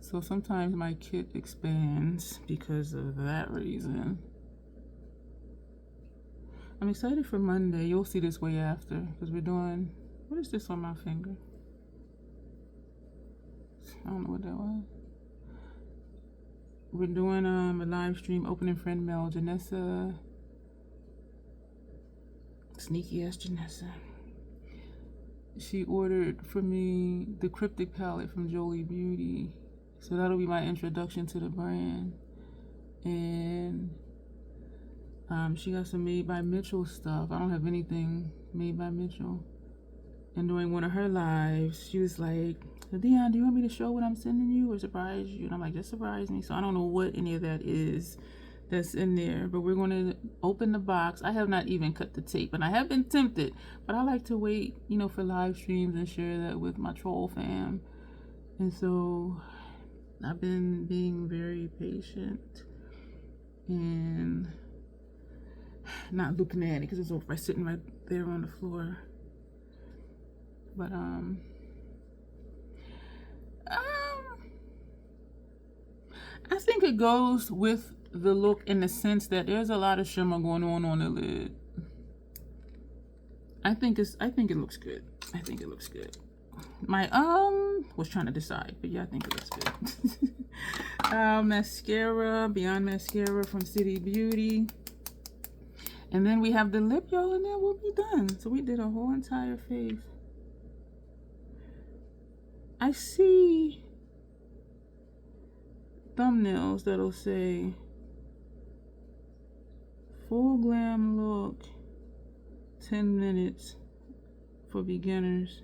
so sometimes my kit expands because of that reason. I'm excited for Monday. You'll see this way after, because we're doing, what is this on my finger? I don't know what that was. We're doing a live stream opening friend mail. Janessa, sneaky ass Janessa. She ordered for me the Cryptic palette from Jolie Beauty. So that'll be my introduction to the brand. And she got some Made by Mitchell stuff. I don't have anything Made by Mitchell. And during one of her lives, she was like, Dion, do you want me to show what I'm sending you or surprise you? And I'm like, just surprise me. So I don't know what any of that is that's in there, but we're going to open the box. I have not even cut the tape, and I have been tempted, but I like to wait, you know, for live streams and share that with my troll fam. And so I've been being very patient and not looking at it because it's over by sitting right there on the floor. But I think it goes with the look in the sense that there's a lot of shimmer going on the lid. I think it looks good. I think it looks good. My was trying to decide, but yeah, I think it looks good. Mascara, Beyond Mascara from City Beauty. And then we have the lip, y'all, and then we'll be done. So we did a whole entire face. I see thumbnails that'll say full glam look, 10 minutes for beginners.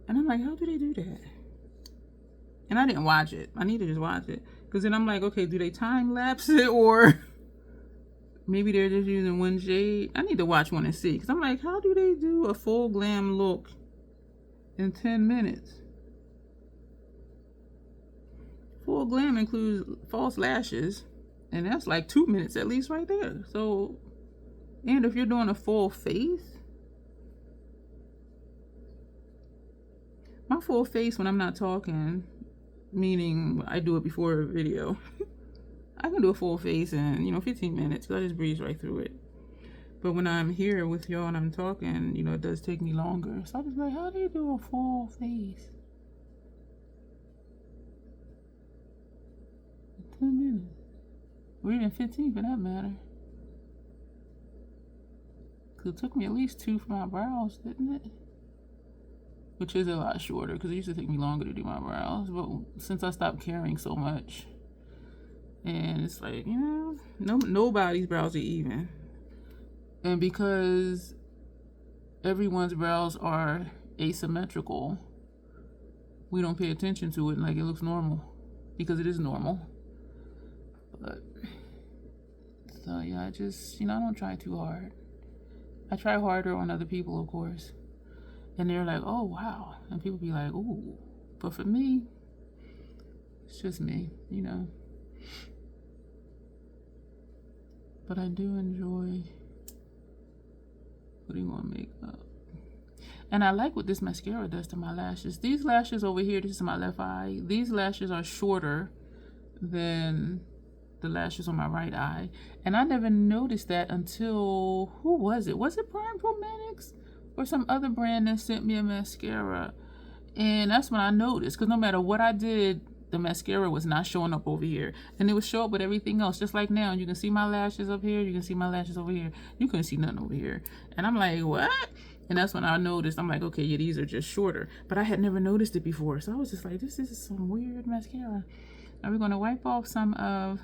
And I'm like, how do they do that? And I didn't watch it. I need to just watch it. Because then I'm like, okay, do they time lapse it, or maybe they're just using one shade? I need to watch one and see. Because I'm like, how do they do a full glam look in 10 minutes? Full glam includes false lashes, and that's like 2 minutes at least right there. So, and if you're doing a full face, my full face when I'm not talking, meaning I do it before a video, I can do a full face in, you know, 15 minutes, because I just breeze right through it. But when I'm here with y'all and I'm talking, you know, it does take me longer. So I was like, how do you do a full face? 10 minutes. Or even 15 for that matter. Because it took me at least 2 for my brows, didn't it? Which is a lot shorter, because it used to take me longer to do my brows. But since I stopped caring so much, and it's like, you know, nobody's brows are even. And because everyone's brows are asymmetrical, we don't pay attention to it like it looks normal, because it is normal. But so yeah, I just, you know, I don't try too hard. I try harder on other people, of course, and they're like, oh wow, and people be like, ooh. But for me, it's just me, you know. But I do enjoy putting on makeup. And I like what this mascara does to my lashes. These lashes over here, this is my left eye, these lashes are shorter than the lashes on my right eye. And I never noticed that until, who was it? Was it Prime Promatics or some other brand that sent me a mascara? And that's when I noticed, because no matter what I did, the mascara was not showing up over here. And it would show up with everything else, just like now. You can see my lashes up here. You can see my lashes over here. You couldn't see nothing over here. And I'm like, what? And that's when I noticed. I'm like, okay, yeah, these are just shorter. But I had never noticed it before. So I was just like, this is some weird mascara. Now we're going to wipe off some of...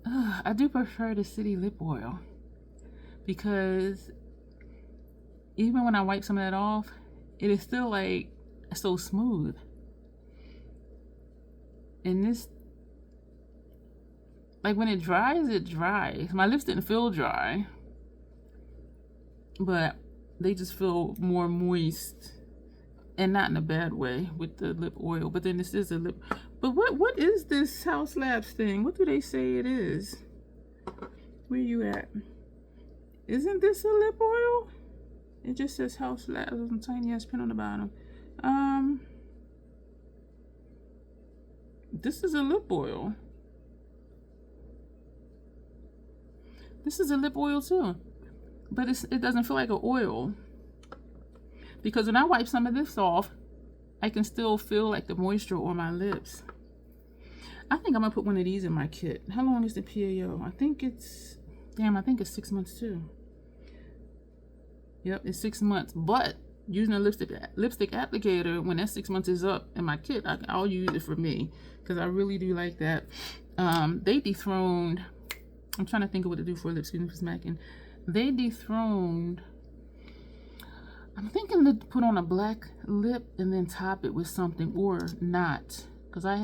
I do prefer the City Lip Oil. Because even when I wipe some of that off, it is still like so smooth. And this, like when it dries, it dries. My lips didn't feel dry, but they just feel more moist, and not in a bad way with the lip oil. But then this is a lip. But what is this House Labs thing? What do they say it is? Where you at? Isn't this a lip oil? It just says House Labs with a tiny ass pin on the bottom. This is a lip oil. This is a lip oil too, but it doesn't feel like an oil, because when I wipe some of this off, I can still feel like the moisture on my lips. I think I'm gonna put one of these in my kit. How long is the PAO? I think it's 6 months too. Yep, it's 6 months. But using a lipstick applicator, when that 6 months is up in my kit, I'll use it for me, because I really do like that. They dethroned, I'm trying to think of what to do for lips, excuse me for smacking. They dethroned, I'm thinking to put on a black lip and then top it with something, or not, because I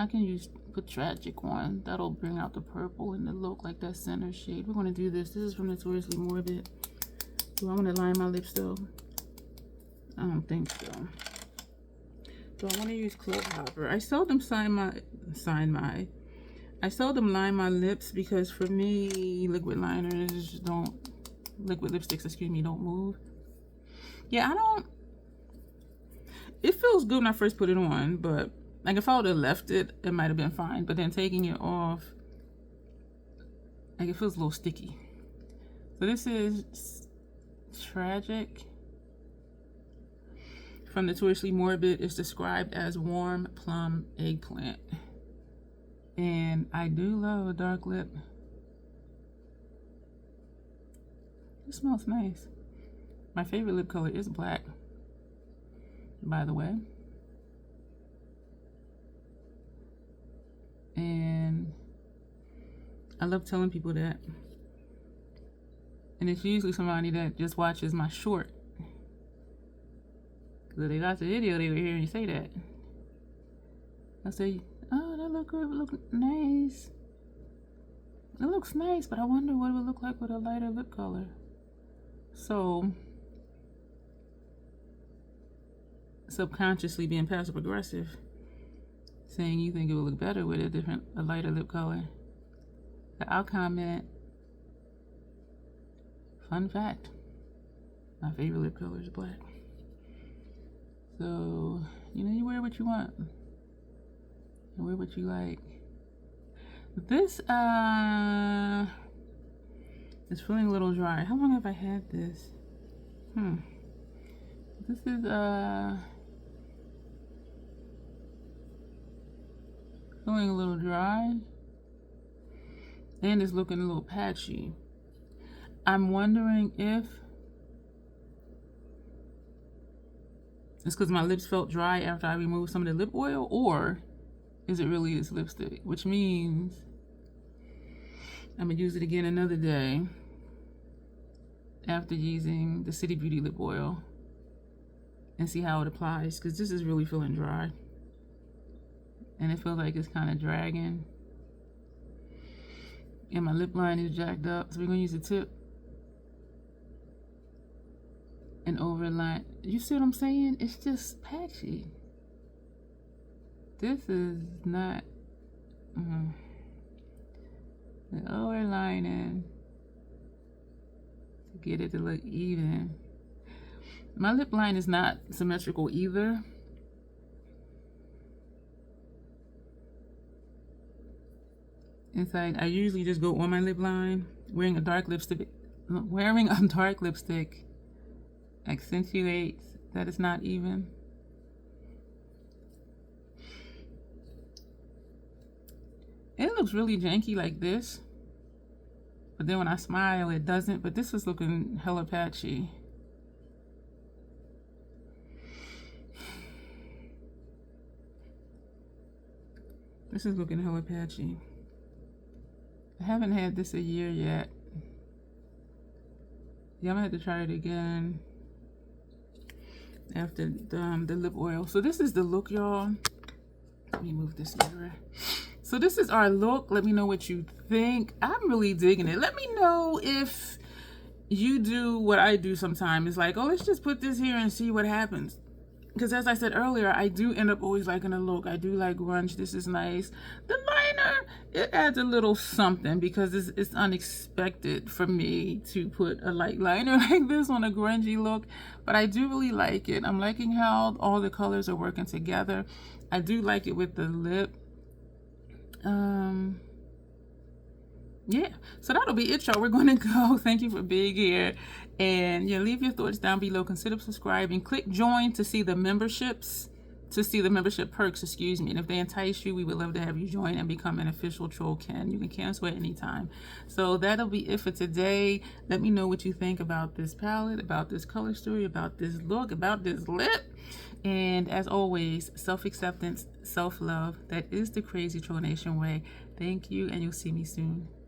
can put Tragic on. That'll bring out the purple and the look like that center shade. We're going to do this. This is from Notoriously Morbid. Do I want to line my lips though? I don't think so. Do I want to use Club Hopper? I seldom I seldom line my lips, because for me, liquid lipsticks, excuse me, don't move. Yeah, it feels good when I first put it on, but like if I would have left it, it might have been fine. But then taking it off, like it feels a little sticky. So this is Tragic from Notoriously Morbid. It's described as warm plum eggplant. And I do love a dark lip. It smells nice. My favorite lip color is black, by the way. And I love telling people that. And it's usually somebody that just watches my short. Because if they got the video, they would hear me say that. I say, oh, that look good, look nice. It looks nice, but I wonder what it would look like with a lighter lip color. So, subconsciously being passive aggressive, saying you think it would look better with a lighter lip color. But I'll comment, fun fact, my favorite lip color is black. So, you wear what you want. You wear what you like. This is feeling a little dry. How long have I had this? This is feeling a little dry, and it's looking a little patchy. I'm wondering if it's because my lips felt dry after I removed some of the lip oil, or is it really this lipstick? Which means I'm gonna use it again another day after using the City Beauty lip oil and see how it applies, because this is really feeling dry and it feels like it's kind of dragging, and my lip line is jacked up. So we're gonna use the tip and overline. You see what I'm saying? It's just patchy. This is not the overlining to get it to look even. My lip line is not symmetrical either. Inside, I usually just go on my lip line. Wearing a dark lipstick accentuates that it's not even. It looks really janky like this, but then when I smile it doesn't. But this is looking hella patchy. This is looking hella patchy. I haven't had this a year yet. Yeah, I'm gonna have to try it again after the lip oil. So this is the look, y'all. Let me move this mirror. So this is our look. Let me know what you think. I'm really digging it. Let me know if you do what I do sometimes. It's like, oh, let's just put this here and see what happens. Because as I said earlier, I do end up always liking a look. I do like grunge. This is nice. The liner, it adds a little something because it's unexpected for me to put a light liner like this on a grungy look. But I do really like it. I'm liking how all the colors are working together. I do like it with the lip. Yeah, so that'll be it, y'all. We're going to go. Thank you for being here. And yeah, leave your thoughts down below. Consider subscribing. Click join to see the memberships, to see the membership perks, excuse me. And if they entice you, we would love to have you join and become an official troll can. You can cancel at any time. So that'll be it for today. Let me know what you think about this palette, about this color story, about this look, about this lip. And as always, self-acceptance, self-love. That is the Crazy Troll Nation way. Thank you, and you'll see me soon.